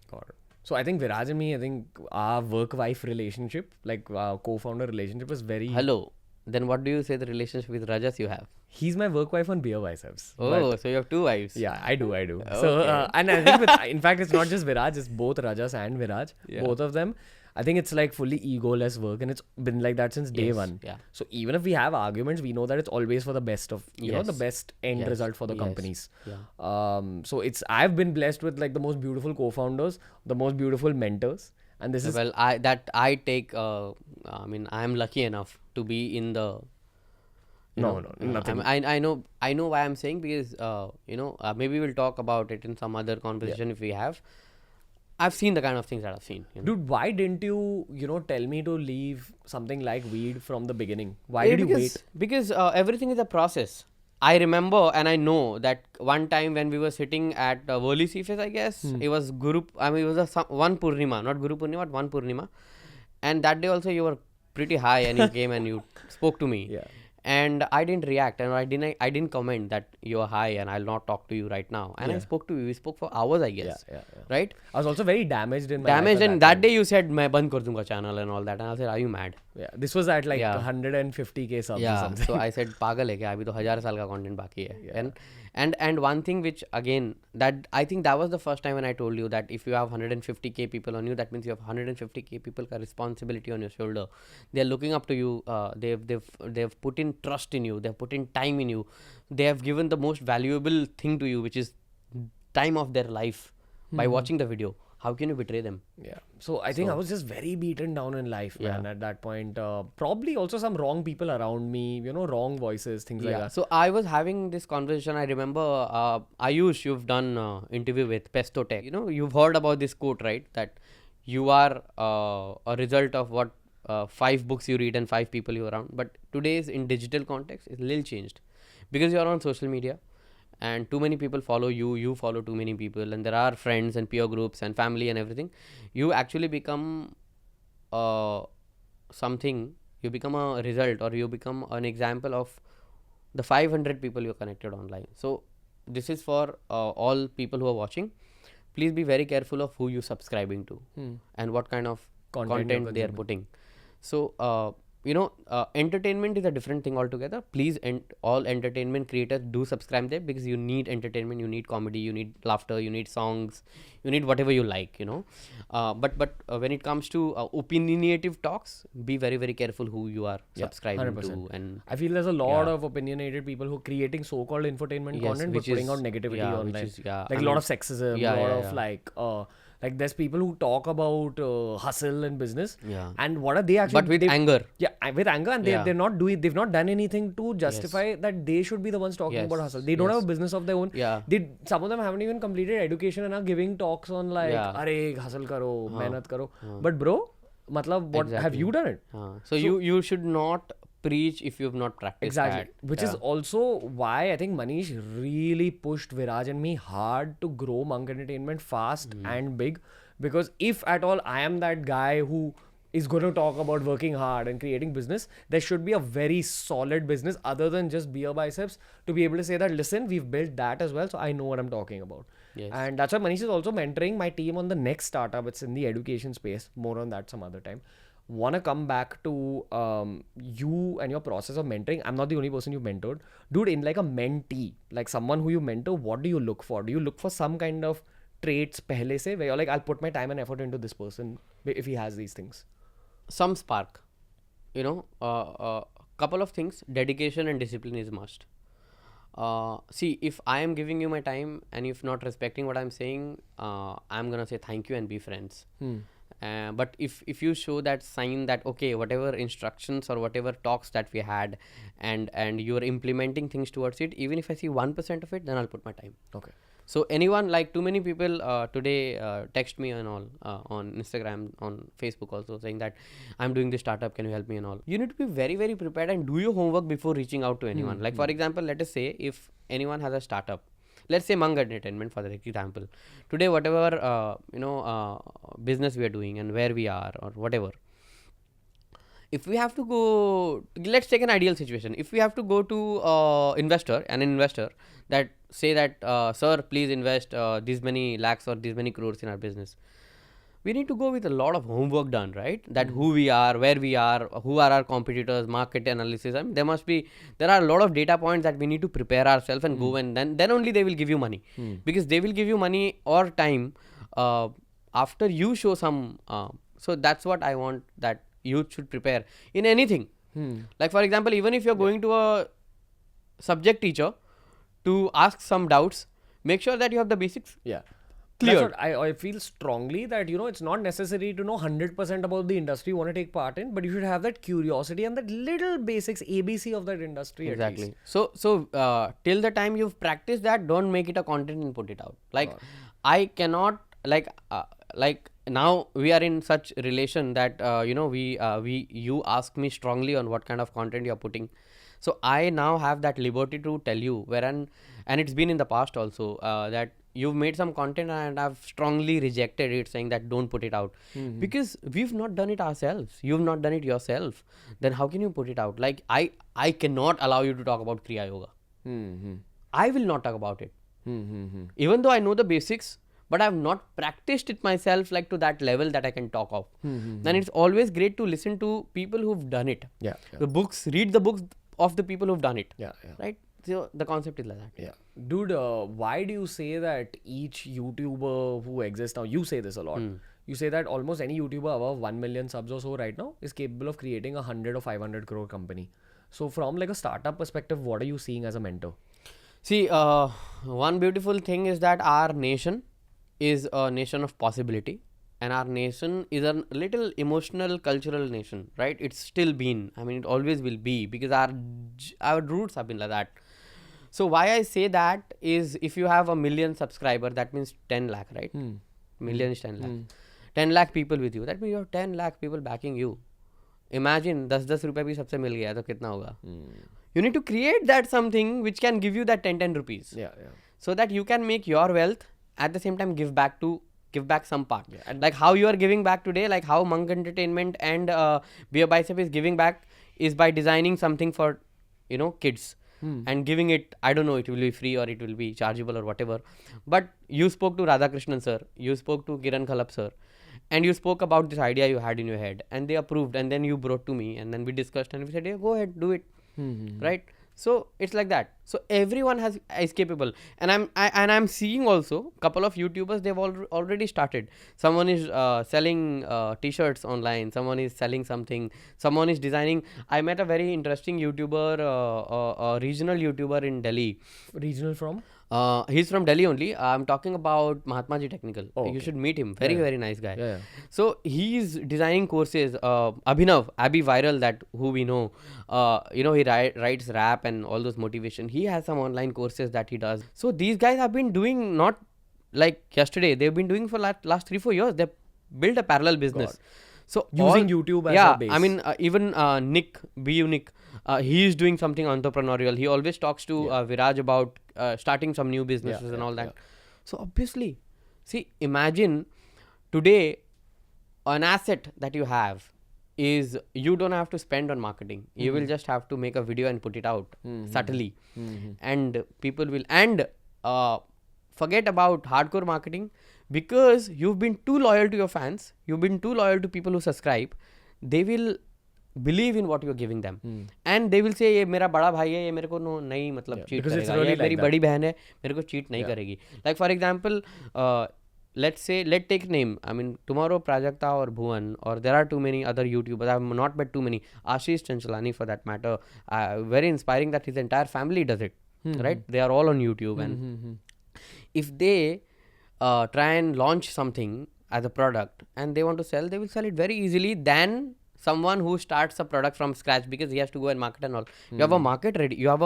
Got it. So I think Viraj and me, I think our work-wife relationship, like our co-founder relationship is very... Hello. Then what do you say the relationship with Rajas you have? He's my work wife on BeerBiceps. Oh, so you have two wives. Yeah, I do. So, and I think, in fact, it's not just Viraj, it's both Rajas and Viraj. Yeah. Both of them. I think it's like fully egoless work and it's been like that since day Yes, one. yeah. So even if we have arguments, we know that it's always for the best of, you know, the Yes. best end Yes. result for the Yes. companies. Yeah. So I've been blessed with like the most beautiful co-founders, the most beautiful mentors. And this is... Well, I am lucky enough to be in the... nothing. I know why I'm saying, because maybe we'll talk about it in some other conversation if we have. I've seen the kind of things that I've seen. You know? Dude, why didn't you, tell me to leave something like weed from the beginning? Why did you wait? Because everything is a process. I remember and I know that one time when we were sitting at Worli Seaface, I guess, it was it was one Purnima, not Guru Purnima, but one Purnima. And that day also you were pretty high and you came and you spoke to me. Yeah. And I didn't react and I didn't comment that you're high and I'll not talk to you right now. And I spoke to you. We spoke for hours, I guess. Yeah. Right? I was also very damaged in my life Damaged, at and that day you said, "Main band kar dunga channel" and all that. And I said, "Are you mad?" Yeah, this was at like Yeah. 150k subs or Yeah. something. So I said, "Pagal hai kya? Abhi to 1000 saal ka content baki hai." And one thing which again, that I think that was the first time when I told you that if you have 150k people on you, that means you have 150k people ka responsibility on your shoulder. They are looking up to you. They've put in trust in you. They've put in time in you. They have given the most valuable thing to you, which is time of their life by watching the video. How can you betray them? Yeah. So I think I was just very beaten down in life, man, at that point. Probably also some wrong people around me, wrong voices, things like that. So I was having this conversation. I remember Ayush, you've done interview with Pesto Tech. You've heard about this quote, right? That you are a result of what 5 books you read and 5 people you're around. But today's in digital context is a little changed because you're on social media. And too many people follow you, you follow too many people, and there are friends and peer groups and family and everything. You actually become something, you become a result, or you become an example of the 500 people you're connected online. So this is for all people who are watching. Please be very careful of who you're subscribing to and what kind of content they are putting. So entertainment is a different thing altogether. Please, all entertainment creators do subscribe there, because you need entertainment, you need comedy, you need laughter, you need songs, you need whatever you like, but when it comes to opinionative talks, be very, very careful who you are subscribing 100%. to. And I feel there's a lot of opinionated people who are creating so-called infotainment content, but putting out negativity online. Like a lot of sexism, a lot of like there's people who talk about hustle and business, and what are they actually? But with anger. Yeah, with anger, and they've not done anything to justify that they should be the ones talking about hustle. They don't have a business of their own. Yeah. Some of them haven't even completed education and are giving talks on like, "Arey, hustle karo, mehnat karo." But bro, matlab, what have you done it? So you should not preach if you've not practiced that. Which is also why I think Manish really pushed Viraj and me hard to grow Monk Entertainment fast and big, because if at all I am that guy who is going to talk about working hard and creating business, there should be a very solid business other than just BeerBiceps to be able to say that, listen, we've built that as well, so I know what I'm talking about. And that's why Manish is also mentoring my team on the next startup. It's in the education space. More on that some other time. Want to come back to you and your process of mentoring. I'm not the only person you mentored. Dude, in like a mentee, like someone who you mentor, what do you look for? Do you look for some kind of traits pehle se, where you're like, I'll put my time and effort into this person if he has these things? Some spark. Couple of things. Dedication and discipline is must. See, if I am giving you my time and if not respecting what I'm saying, I'm going to say thank you and be friends. But if you show that sign that okay, whatever instructions or whatever talks that we had, and you are implementing things towards it, even if I see 1% of it, then I'll put my time. Okay. So anyone, like too many people today text me and all on Instagram, on Facebook also, saying that I'm doing this startup, can you help me and all. You need to be very, very prepared and do your homework before reaching out to anyone. Like for example, let us say if anyone has a startup, let's say Mang Entertainment for example. Today, whatever business we are doing and where we are or whatever, if we have to go, let's take an ideal situation. If we have to go to an investor that say that, sir, please invest these many lakhs or these many crores in our business, we need to go with a lot of homework done, right? That who we are, where we are, who are our competitors, market analysis. I mean, there are a lot of data points that we need to prepare ourselves and go, and then only they will give you money, because they will give you money or time after you show some. So that's what I want, that youth should prepare in anything. Like for example, even if you're going to a subject teacher to ask some doubts, make sure that you have the basics clear. That's what I feel strongly, that it's not necessary to know 100% about the industry you want to take part in, but you should have that curiosity and that little basics ABC of that industry. Exactly. So till the time you've practiced that, don't make it a content and put it out. Like I cannot like now we are in such relation that you ask me strongly on what kind of content you're putting. So I now have that liberty to tell you and it's been in the past also that you've made some content and I've strongly rejected it, saying that don't put it out, because we've not done it ourselves. You've not done it yourself. Then how can you put it out? Like I cannot allow you to talk about Kriya Yoga. I will not talk about it. Even though I know the basics, but I've not practiced it myself like to that level that I can talk of. Then it's always great to listen to people who've done it. The books, read the books of the people who've done it. Right? So the concept is like that. Dude, why do you say that each YouTuber who exists now, you say this a lot, you say that almost any YouTuber above 1 million subs or so right now is capable of creating 100 or 500 crore company. So from like a startup perspective, what are you seeing as a mentor? See, one beautiful thing is that our nation is a nation of possibility, and our nation is a little emotional, cultural nation, right? It's still been, I mean, it always will be, because our roots have been like that. So why I say that is, if you have 1 million subscriber, that means 10 lakh, right? Million is 10 lakh. 10 lakh people with you. That means you have 10 lakh people backing you. Imagine 10 rupees bhi sabse mil gaya, to kitna hoga? You need to create that something which can give you that 10 rupees. So that you can make your wealth, at the same time give back some part. And like how you are giving back today, like how Monk Entertainment and BeerBiceps is giving back, is by designing something for kids and giving it. I don't know, it will be free or it will be chargeable or whatever, but you spoke to Radhakrishnan sir, you spoke to Kiran Khalap sir, and you spoke about this idea you had in your head, and they approved, and then you brought to me, and then we discussed, and we said, yeah, go ahead, do it. Right? So it's like that. So everyone is capable, and I'm seeing also couple of YouTubers, they've already started. Someone is selling t-shirts online. Someone is selling something. Someone is designing. I met a very interesting YouTuber, a regional YouTuber in Delhi. Regional from? He's from Delhi only. I'm talking about Mahatma Ji Technical. You should meet him. Very nice guy. So he's designing courses. Abhinav, Abhi Viral, that who we know. He writes rap and all those motivation. He has some online courses that he does. So these guys have been doing, not like yesterday. They've been doing for last 3-4 years. They've built a parallel business. So using YouTube as a base. I mean, even Nick, BU Nick, he is doing something entrepreneurial. He always talks to Viraj about starting some new businesses and all that. So obviously, see, imagine today an asset that you have is you don't have to spend on marketing. You will just have to make a video and put it out subtly. And people will, and forget about hardcore marketing, because you've been too loyal to your fans. You've been too loyal to people who subscribe. They will believe in what you're giving them, and they will say, ये मेरा बड़ा भाई है, ये मेरे को नहीं मतलब cheat करेगा, ये मेरी बड़ी बहन है, मेरे को cheat नहीं करेगी. Like for example, let's take name. I mean, tomorrow Prajakta or Bhuvan, or there are too many other YouTubers. I have not met too many. Ashish Chanchalani for that matter. Very inspiring that his entire family does it. Right? They are all on YouTube, and if they try and launch something, as a product and they want to sell, they will sell it very easily than someone who starts a product from scratch, because he has to go and market and all. You have a market ready, you have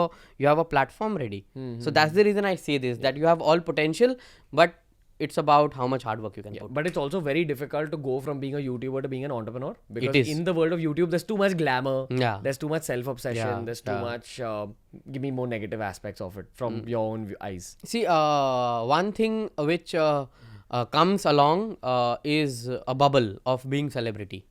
a platform ready. So that's the reason I say this, that you have all potential, but it's about how much hard work you can put. But it's also very difficult to go from being a YouTuber to being an entrepreneur, because is. in the world of YouTube, there's too much glamour. Yeah. There's too much self-obsession. Yeah, There's too much, give me more negative aspects of it from your own eyes. See, one thing which comes along is a bubble of being celebrity.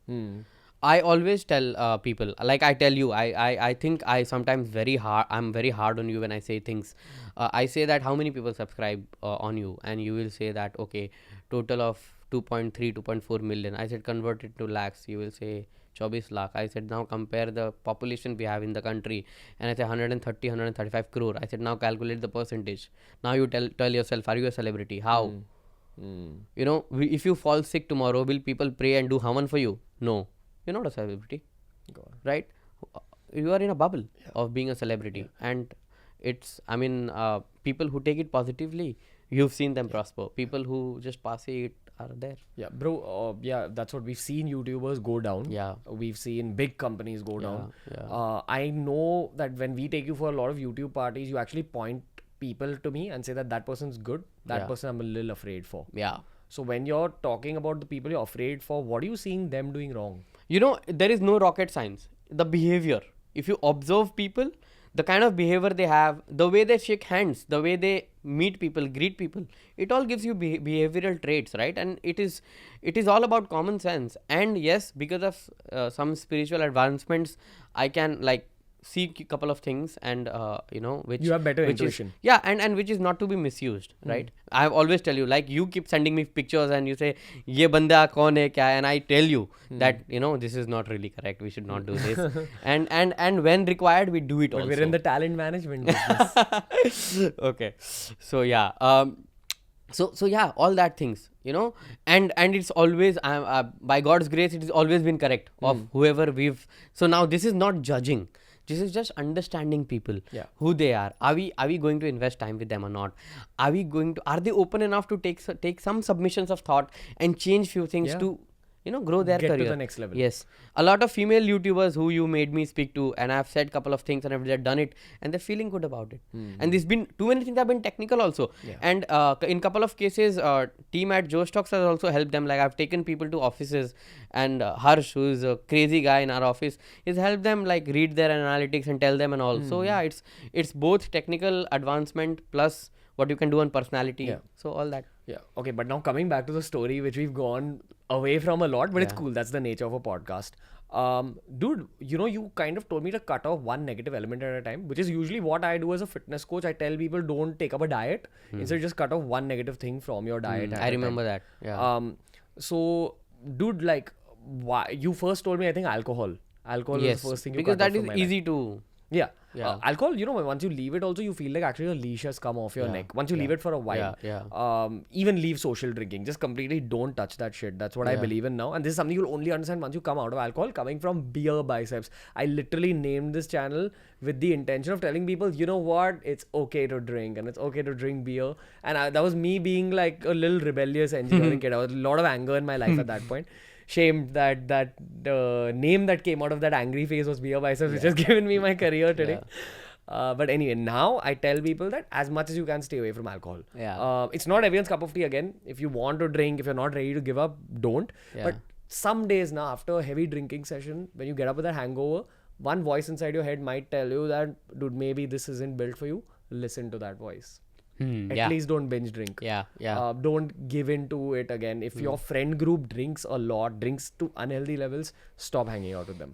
I always tell people, like I tell you, I think I sometimes I'm very hard on you when I say things. I say that how many people subscribe on you, and you will say that, okay, total of 2.3, 2.4 million. I said, convert it to lakhs. You will say 24 lakh. I said, now compare the population we have in the country. And I said 130, 135 crore. I said, now calculate the percentage. Now you tell yourself, are you a celebrity? How? You know, if you fall sick tomorrow, will people pray and do havan for you? No. You're not a celebrity, right? You are in a bubble of being a celebrity, and it's, I mean, people who take it positively, you've seen them prosper. People who just pass it are there. Yeah, bro. That's what we've seen. YouTubers go down. Yeah. We've seen big companies go down. Yeah. I know that when we take you for a lot of YouTube parties, you actually point people to me and say that person's good. That person I'm a little afraid for. Yeah. So when you're talking about the people you're afraid for, what are you seeing them doing wrong? You know, there is no rocket science. The behavior. If you observe people, the kind of behavior they have, the way they shake hands, the way they meet people, greet people, it all gives you behavioral traits, right? And it is all about common sense. And yes, because of some spiritual advancements, I can like see a couple of things, and you know, which you have better intuition. And which is not to be misused, right? I have always tell you, like, you keep sending me pictures and you say ye banda kaun hai kya, and I tell you that, you know, this is not really correct, we should not do this. and when required, we do it. But also we're in the talent management business. Okay, so yeah, so yeah, all that things, you know, and it's always by God's grace, it has always been correct of whoever we've. So now this is not judging. This is just understanding people, who they are. Are we going to invest time with them or not? Are they open enough to take some submissions of thought and change few things to, you know, grow their career to the next level. Yes, a lot of female YouTubers who you made me speak to, and I've said couple of things and they've done it and they're feeling good about it. And there's been too many things have been technical also. And in couple of cases, team at Joe Stocks has also helped them. Like, I've taken people to offices, and Harsh, who is a crazy guy in our office, has helped them like read their analytics and tell them and all. So yeah, it's both technical advancement plus what you can do on personality. So all that. Yeah. Okay, but now coming back to the story, which we've gone away from a lot, but it's cool. That's the nature of a podcast. Dude, you know, you kind of told me to cut off one negative element at a time, which is usually what I do as a fitness coach. I tell people, don't take up a diet. Instead, just cut off one negative thing from your diet. I remember that. Yeah. So, dude, like, why you first told me, I think alcohol. Alcohol is the first thing you because cut that off is from my easy life. to. Yeah. Alcohol, you know, once you leave it also, you feel like actually a leash has come off your neck. Once you leave it for a while. Even leave social drinking. Just completely don't touch that shit. That's what I believe in now. And this is something you'll only understand once you come out of alcohol. Coming from BeerBiceps. I literally named this channel with the intention of telling people, you know what? It's okay to drink, and it's okay to drink beer. And that was me being like a little rebellious engineering kid. I was a lot of anger in my life at that point. Shamed that the name that came out of that angry face was BeerBiceps, which has given me my career today. But anyway, now I tell people that as much as you can, stay away from alcohol. It's not everyone's cup of tea again. If you want to drink, if you're not ready to give up, don't. But some days now, after a heavy drinking session, when you get up with that hangover, one voice inside your head might tell you that, dude, maybe this isn't built for you. Listen to that voice. At least don't binge drink. Don't give in to it again. If your friend group drinks a lot, drinks to unhealthy levels, stop hanging out with them.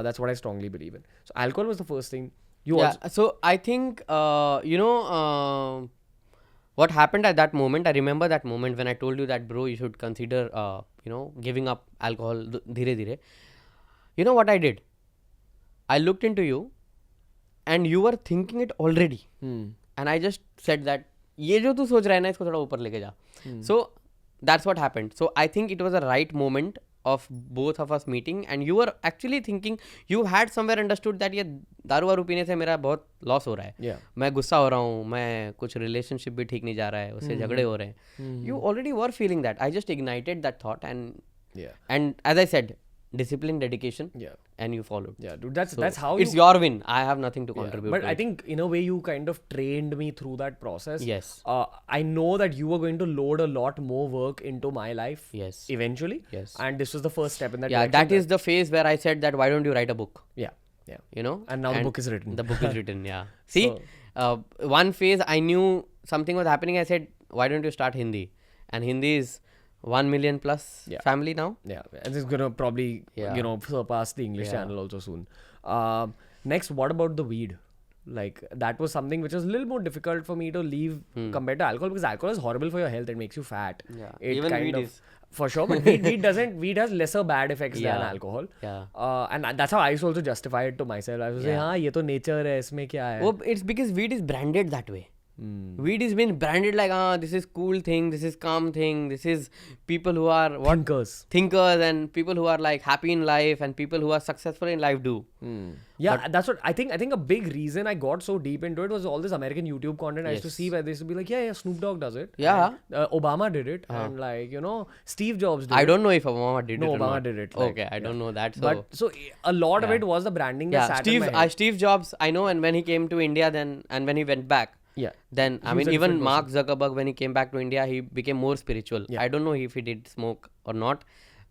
That's what I strongly believe in. So alcohol was the first thing. So I think, you know, what happened at that moment, I remember that moment when I told you that, bro, you should consider, you know, giving up alcohol dhire dhire. You know what I did? I looked into you and you were thinking it already. And I just said that, ये जो तू सोच रहा है ना, इसको थोड़ा ऊपर लेके जा. So that's what happened. So I think it was a right moment of both of us meeting, and you were actually thinking, you had somewhere understood that ये दारू वारू पीने से मेरा बहुत लॉस हो रहा है, Yeah. मैं गुस्सा हो रहा हूँ, मैं कुछ रिलेशनशिप भी ठीक नहीं जा रहा है, उससे झगड़े हो रहे हैं, you already were feeling that. I just ignited that thought Yeah. and as I said, discipline, dedication, Yeah. and you followed. Yeah, dude, that's how It's you. your win. I have nothing to Yeah, contribute but to I it. think in a way you kind of trained me through that process. Yes. I know that you were going to load a lot more work into my life. Yes. Eventually. Yes. And this was the first step in that Yeah, direction. that is the phase where I said that why don't you write a book? Yeah. Yeah. You know, And now the book is written. The book is written. Yeah. See, one phase I knew something was happening. I said, why don't you start Hindi? And Hindi is 1 million plus family now. Yeah, and it's gonna probably surpass the English channel also soon. Next, what about the weed? Like that was something which was a little more difficult for me to leave compared to alcohol, because alcohol is horrible for your health. It makes you fat. Yeah. It Even kind weed of, is. for sure, but weed has lesser bad effects than Yeah. alcohol. Yeah. And that's how I used to also justify it to myself. I was saying, हाँ ये तो nature है, इसमें क्या है? Oh, it's because weed is branded that way. Weed is been branded like, this is cool thing, this is calm thing, this is people who are thinkers and people who are like happy in life and people who are successful in life do. Yeah, that's what I think. I think a big reason I got so deep into it was all this American YouTube content I used to see where they used to be like, yeah, Snoop Dogg does it. Yeah. And, Obama did it. And like, Steve Jobs did it. I don't know if Obama did it or Obama not. did it. Like, Okay, I don't know that. So. But so a lot of it was the branding that sat in my head. Steve Jobs, I know, and when he came to India then, and when he went back, then I mean, even Mark Zuckerberg, when he came back to India, he became more spiritual. I don't know if he did smoke or not.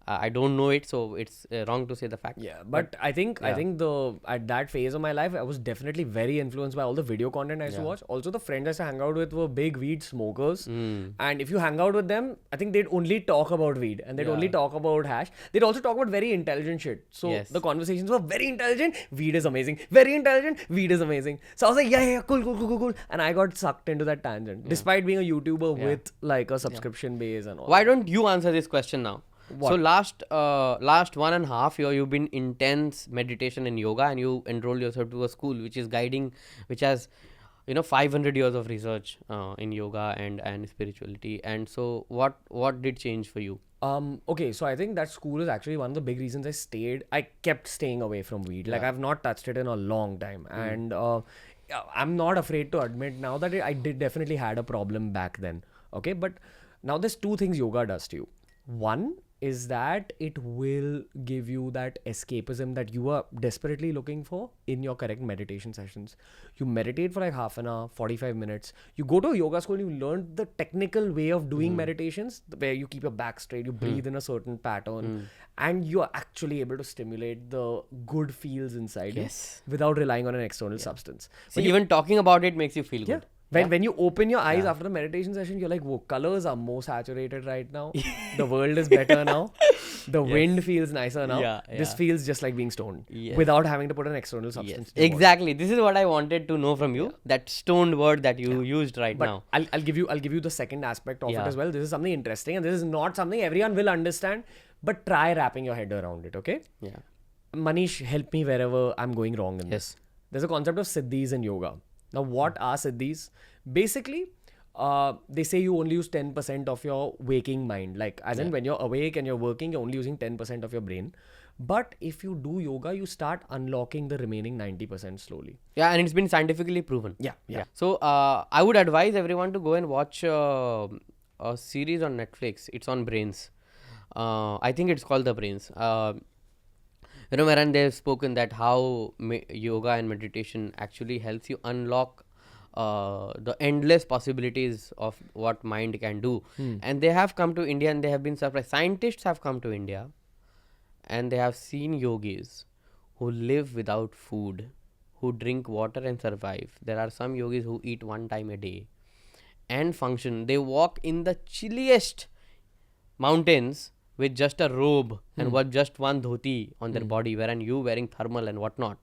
I don't know it, so it's wrong to say the fact. Yeah, but I think at that phase of my life, I was definitely very influenced by all the video content I used to watch. Also, the friends I used to hang out with were big weed smokers, and if you hang out with them, I think they'd only talk about weed and they'd only talk about hash. They'd also talk about very intelligent shit. So the conversations were very intelligent. Weed is amazing. Very intelligent. Weed is amazing. So I was like, yeah, cool, and I got sucked into that tangent, despite being a YouTuber with like a subscription base and all. Why don't you answer this question now? What? So last 1.5 year you've been intense meditation and yoga, and you enrolled yourself to a school which has 500 years of research in yoga and spirituality. And so what did change for you? Okay, so I think that school is actually one of the big reasons I kept staying away from weed. Like I've not touched it in a long time, and I'm not afraid to admit now that I did definitely had a problem back then. Okay, but now there's two things yoga does to you. One is that it will give you that escapism that you are desperately looking for in your correct meditation sessions. You meditate for like half an hour, 45 minutes. You go to a yoga school, you learn the technical way of doing meditations, where you keep your back straight, you breathe in a certain pattern, and you are actually able to stimulate the good feels inside you without relying on an external substance. So even talking about it makes you feel good. When you open your eyes after the meditation session, you're like, whoa, colors are more saturated right now. The world is better now. The wind feels nicer now. This feels just like being stoned without having to put an external substance. Exactly. This is what I wanted to know from you. That stoned word that you used now. I'll give you the second aspect of it as well. This is something interesting, and this is not something everyone will understand, but try wrapping your head around it, okay? Yeah. Manish, help me wherever I'm going wrong in this. There's a concept of Siddhis in yoga. Now, what are Siddhis? Basically, they say you only use 10% of your waking mind. Like, as in when you're awake and you're working, you're only using 10% of your brain. But if you do yoga, you start unlocking the remaining 90% slowly. Yeah, and it's been scientifically proven. Yeah. So, I would advise everyone to go and watch a series on Netflix. It's on brains. I think it's called The Brains. Wherein they've spoken that how yoga and meditation actually helps you unlock the endless possibilities of what mind can do. And they have come to India and they have been surprised. Scientists have come to India and they have seen yogis who live without food, who drink water and survive. There are some yogis who eat one time a day and function. They walk in the chilliest mountains with just a robe and just one dhoti on their body, wherein you wearing thermal and whatnot.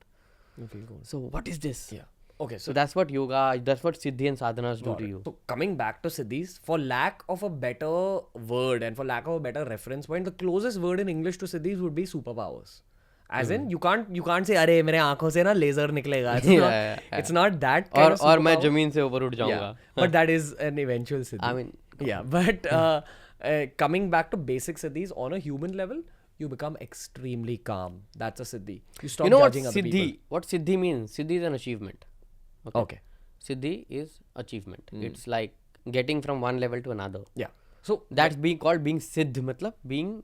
So what is this? Yeah. Okay, so that's what yoga, that's what Siddhi and sadhanas do to you. So coming back to Siddhis, for lack of a better word and for lack of a better reference point, the closest word in English to Siddhis would be superpowers. As in, you can't say, "Arey, mere aankhon se na laser niklega." It's not that kind of superpower. Or main zameen se upar ud jaunga. But that is an eventual Siddhi. I mean, but coming back to basic Siddhis on a human level, you become extremely calm. That's a Siddhi. You stop judging other people. What Siddhi means? Siddhi is an achievement. Okay. Siddhi is achievement. It's like getting from one level to another. Yeah. So That's being called being siddh, matlab being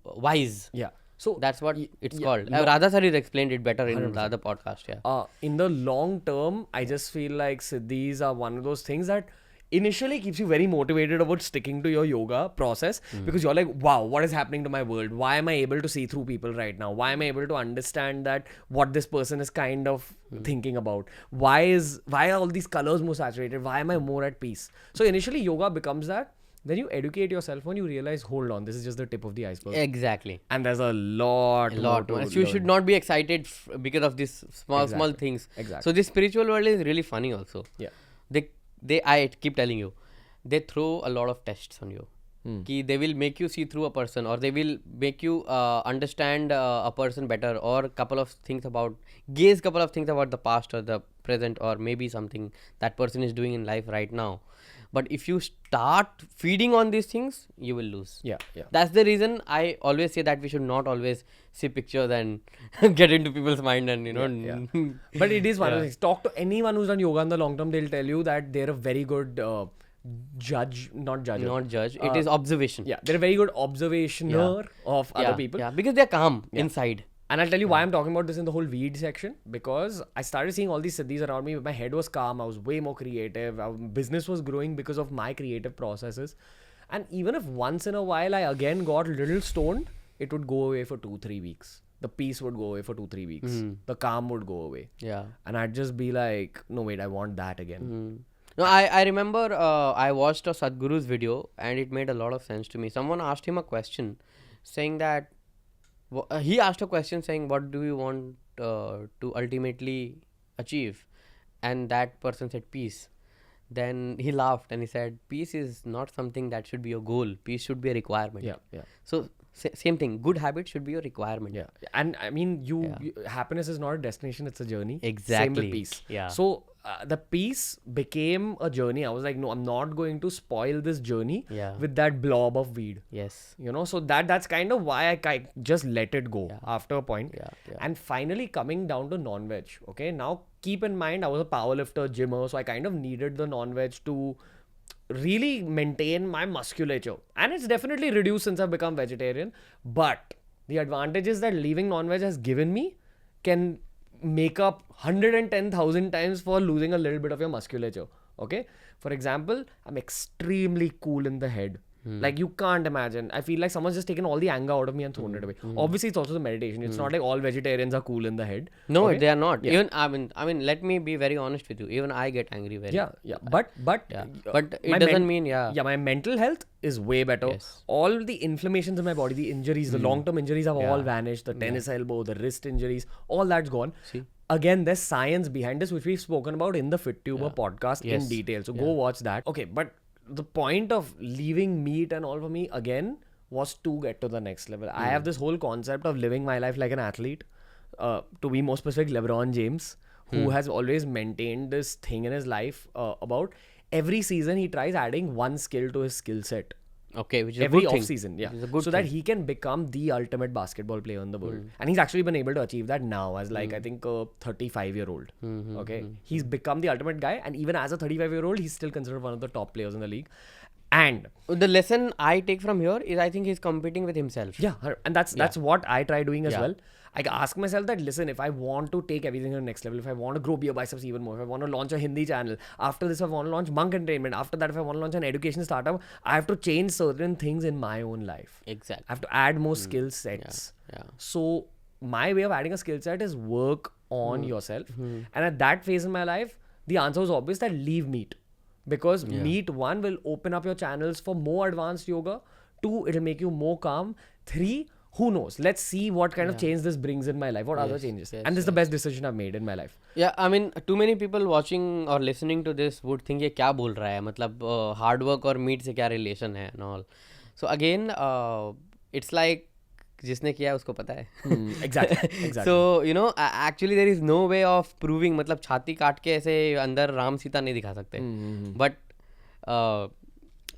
wise. yeah. So That's what it's yeah, called. Radha sir has explained it better in the other podcast. Yeah. in the long term, I just feel like Siddhis are one of those things that initially keeps you very motivated about sticking to your yoga process because you're like, wow, what is happening to my world? Why am I able to see through people right now? Why am I able to understand that what this person is kind of thinking about? Why are all these colors more saturated? Why am I more at peace? So initially yoga becomes that. Then you educate yourself when you realize, hold on, this is just the tip of the iceberg. Exactly. And there's a lot more to more. So you learn. should not be excited because of these small things. Exactly. So this spiritual world is really funny also. Yeah. I keep telling you, they throw a lot of tests on you. Ki they will make you see through a person, or they will make you understand a person better, or gaze couple of things about the past or the present, or maybe something that person is doing in life right now. But if you start feeding on these things, you will lose. Yeah. That's the reason I always say that we should not always see pictures and get into people's mind and But it is one of the things. Talk to anyone who's done yoga in the long term, they'll tell you that they're a very good judge. It is observation. Yeah, they're a very good observationer of other people. Yeah, because they're calm inside. And I'll tell you why I'm talking about this in the whole weed section, because I started seeing all these siddhis around me. My head was calm. I was way more creative. Our business was growing because of my creative processes. And even if once in a while I again got a little stoned, it would go away for 2-3 weeks. The peace would go away for 2-3 weeks. The calm would go away. Yeah. And I'd just be like, no, wait, I want that again. No, I remember I watched a Sadhguru's video and it made a lot of sense to me. Someone asked him a question saying that, he asked a question saying, what do you want to ultimately achieve? And that person said, peace. Then he laughed and he said, peace is not something that should be your goal. Peace should be a requirement. Yeah. So same thing. Good habits should be your requirement. Yeah. And I mean, happiness is not a destination, it's a journey. Exactly. Same with peace. Yeah. So the peace became a journey. I was like, no, I'm not going to spoil this journey with that blob of weed. Yes. So that's kind of why I just let it go after a point. Yeah. And finally coming down to non-veg. Okay. Now keep in mind, I was a powerlifter, gymmer. So I kind of needed the non-veg to really maintain my musculature. And it's definitely reduced since I've become vegetarian. But the advantages that leaving non-veg has given me can make up 110,000 times for losing a little bit of your musculature. Okay. For example, I'm extremely cool in the head. Like you can't imagine. I feel like someone's just taken all the anger out of me and thrown it away. Obviously, it's also the meditation. It's not like all vegetarians are cool in the head. No, they are not. Yeah. Even I mean, let me be very honest with you. Even I get angry very. Yeah. But it doesn't mean my mental health is way better. Yes. All the inflammations in my body, the injuries, the long-term injuries have all vanished. The tennis elbow, the wrist injuries, all that's gone. See? Again, there's science behind this, which we've spoken about in the FitTuber podcast in detail. So go watch that. Okay, but the point of leaving meat and all for me again was to get to the next level. I have this whole concept of living my life like an athlete. To be more specific, LeBron James, who has always maintained this thing in his life about every season he tries adding one skill to his skill set. Okay, which is every a good off thing. Season, yeah, so that he can become the ultimate basketball player in the world, and he's actually been able to achieve that now as like I think a 35-year-old. Okay, he's become the ultimate guy, and even as a 35-year-old, he's still considered one of the top players in the league. And the lesson I take from here is I think he's competing with himself. Yeah, and that's what I try doing as well. I ask myself that, listen, if I want to take everything to the next level, if I want to grow BeerBiceps even more, if I want to launch a Hindi channel, after this I want to launch Monk Entertainment, after that if I want to launch an education startup, I have to change certain things in my own life. Exactly. I have to add more skill sets. Yeah. So my way of adding a skill set is work on yourself. And at that phase in my life, the answer was obvious that leave meat. Because meat, 1, will open up your channels for more advanced yoga. 2, it'll make you more calm. 3, who knows? Let's see what kind of change this brings in my life. What other changes? And this is the best decision I've made in my life. Yeah, I mean, too many people watching or listening to this would think ये क्या बोल रहा है? मतलब hard work और meat से क्या relation है and all. So again, it's like जिसने किया है उसको पता है. Exactly. So actually there is no way of proving. मतलब छाती काट के ऐसे अंदर राम सीता नहीं दिखा सकते. But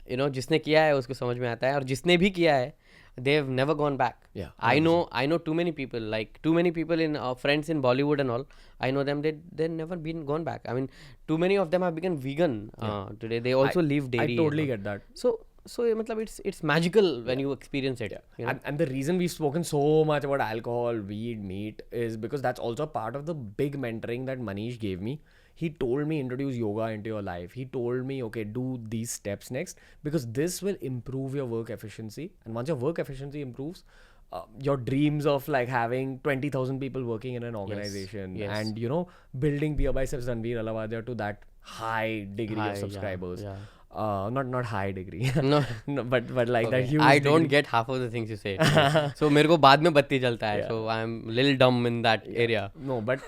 जिसने किया है उसको समझ में आता है, और जिसने भी किया है they've never gone back. Yeah, I know too many people, like too many people in friends in Bollywood and all. I know them. They've never been gone back. I mean, too many of them have become vegan today. They also leave dairy. I totally and all. get that. So matlab, it's magical when you experience it. You know? And the reason we've spoken so much about alcohol, weed, meat is because that's also part of the big mentoring that Manish gave me. He told me introduce yoga into your life. He told me, okay, do these steps next because this will improve your work efficiency. And once your work efficiency improves, your dreams of like having 20,000 people working in an organization and, you know, building BeerBiceps Ranveer Alavadia to that high degree of subscribers. Yeah. Not high degree. No. No, but like Okay. that huge I degree. don't get half of the things you say. So मेरे को बाद में बत्ती जलता है. So I'm a little dumb in that area. No, but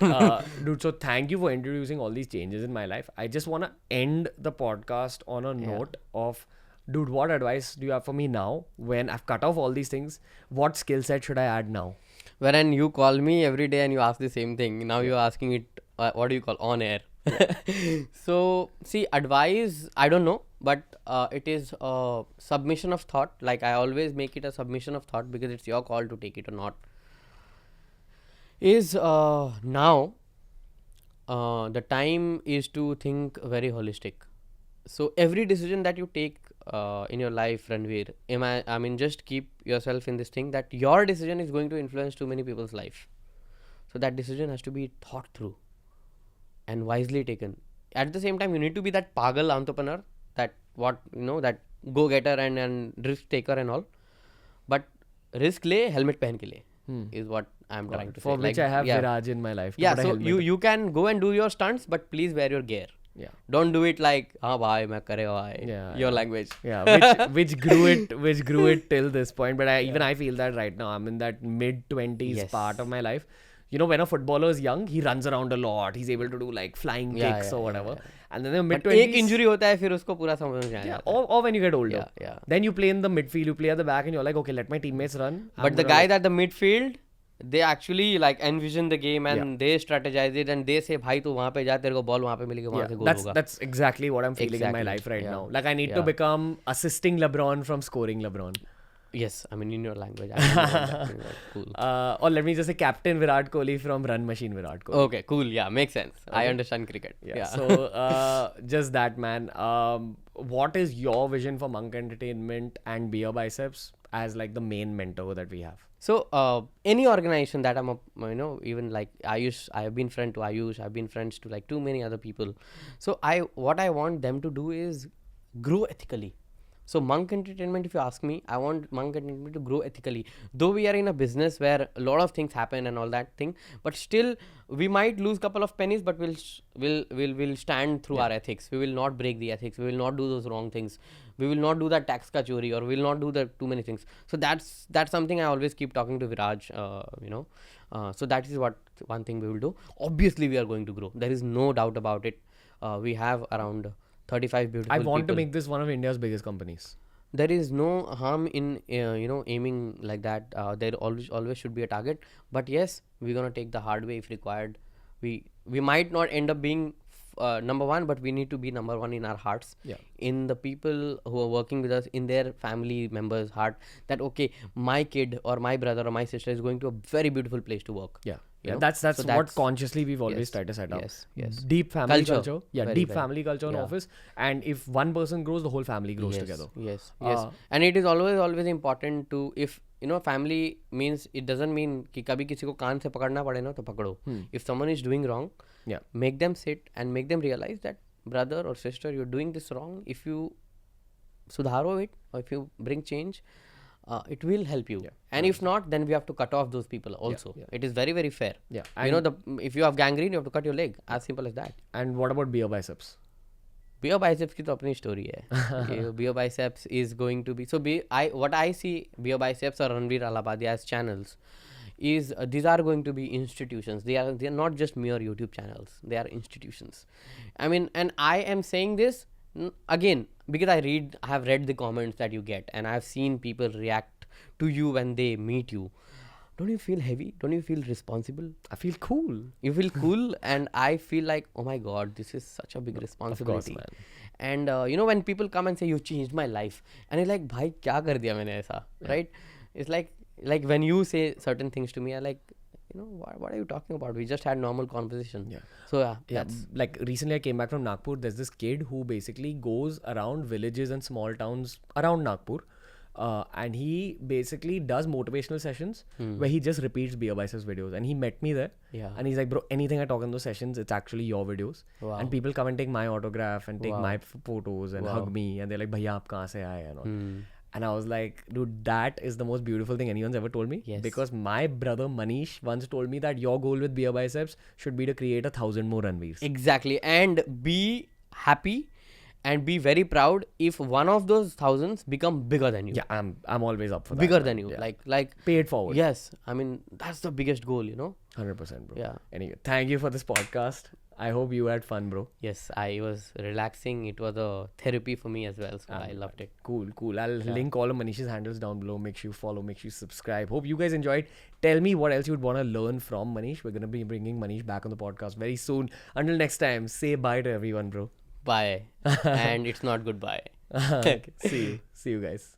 dude, so thank you for introducing all these changes in my life. I just want to end the podcast on a note of, dude, what advice do you have for me now when I've cut off all these things? What skill set should I add now? Wherein you call me every day and you ask the same thing. Now you're asking it, what do you call, on air. So, see, advice, I don't know, but it is a submission of thought. Like I always make it a submission of thought because it's your call to take it or not. Is now the time is to think very holistic. So every decision that you take in your life, Ranveer, I mean, just keep yourself in this thing that your decision is going to influence too many people's life. So that decision has to be thought through and wisely taken. At the same time, you need to be that pagal entrepreneur, that that go-getter and risk taker and all. But risk le, helmet pehen ke le is what I'm trying to say. For which I have Viraj in my life. Yeah, so you can go and do your stunts, but please wear your gear. Yeah. Don't do it like, bhai, main karega bhai. Yeah, Your language. Yeah, which grew it till this point. But I feel that right now I'm in that mid-20s part of my life. You know, when a footballer is young, he runs around a lot. He's able to do like flying kicks or whatever. And then in the mid-20s... एक injury होता है फिर उसको पूरा समझ में आ जाता है. Or when you get older. Yeah. Then you play in the midfield, you play at the back and you're like, okay, let my teammates run. But the guys at the midfield, they actually like envision the game and they strategize it and they say, भाई तू वहाँ पे जा, तेरे को ball वहाँ पे मिलेगी, वहाँ से goal होगा. That's exactly what I'm feeling in my life right now. Like I need to become assisting LeBron from scoring LeBron. Yes, I mean in your language. I don't know that. Cool. Or let me just say Captain Virat Kohli from Run Machine Virat Kohli. Okay, cool. Yeah, makes sense. Okay. I understand cricket. Yeah. So just that, man. What is your vision for Monk Entertainment and BeerBiceps as like the main mentor that we have? So any organization that I'm, even like Ayush, I have been friend to Ayush. I've been friends to like too many other people. So what I want them to do is grow ethically. So Monk Entertainment, if you ask me, I want Monk Entertainment to grow ethically. Though we are in a business where a lot of things happen and all that thing, but still we might lose couple of pennies, but we'll stand through our ethics. We will not break the ethics. We will not do those wrong things. We will not do that tax ka chori, or we will not do the too many things. So that's something I always keep talking to Viraj. So that is what one thing we will do. Obviously, we are going to grow. There is no doubt about it. We have around 35 beautiful people. I want to make this one of India's biggest companies. There is no harm in aiming like that. There always should be a target. But yes, we're gonna take the hard way if required. We might not end up being number one, but we need to be number one in our hearts. Yeah. In the people who are working with us, in their family members' heart, that okay, my kid or my brother or my sister is going to a very beautiful place to work. Yeah. Yeah, that's what consciously we've always tried to set up. Yes. Deep family culture. Yeah, very, deep very. family culture in office. And if one person grows, the whole family grows together. Yes. And it is always important to, if family means, it doesn't mean कि कभी किसी को कान से पकड़ना पड़े ना तो पकड़ो. If someone is doing wrong, make them sit and make them realize that brother or sister, you're doing this wrong. If you sudharo it or if you bring change, it will help you. And if not, then we have to cut off those people also. It is very, very fair. Yeah. If you have gangrene, you have to cut your leg. As simple as that. And what about BeerBiceps? BeerBiceps की तो अपनी story है. BeerBiceps is going to be, so what I see BeerBiceps or Ranveer Alabadi as channels is these are going to be institutions. They are not just mere YouTube channels. They are institutions. I mean, and I am saying this again because I have read the comments that you get, and I have seen people react to you when they meet you. Don't you feel heavy? Don't you feel responsible? I feel cool. You feel cool, and I feel like, oh my God, this is such a big responsibility. Of course, man. And when people come and say, you changed my life, and you're like, bhai, kya kar diya maine aisa, right? It's like when you say certain things to me, I like, what are you talking about? We just had normal conversation. Yeah. So yeah, Yeah, like recently I came back from Nagpur. There's this kid who basically goes around villages and small towns around Nagpur. And he basically does motivational sessions where he just repeats BeerBiceps videos. And he met me there. Yeah. And he's like, bro, anything I talk in those sessions, it's actually your videos. Wow. And people come and take my autograph and take Wow. my photos and hug me. And they're like, bhaiya, aap kahan se aaye? And all. And I was like, dude, that is the most beautiful thing anyone's ever told me. Yes. Because my brother Manish once told me that your goal with BeerBiceps should be to create 1,000 more Ranveers. Exactly. And be happy and be very proud if one of those thousands become bigger than you. Yeah, I'm always up for that. Bigger man. than you. Yeah. Like Pay it forward. Yes. I mean, that's the biggest goal, 100%, bro. Yeah. Anyway, thank you for this podcast. I hope you had fun, bro. Yes, I was relaxing. It was a therapy for me as well. So I loved it. Cool. I'll link all of Manish's handles down below. Make sure you follow, make sure you subscribe. Hope you guys enjoyed. Tell me what else you'd want to learn from Manish. We're going to be bringing Manish back on the podcast very soon. Until next time, say bye to everyone, bro. Bye. And it's not goodbye. Okay, see you guys.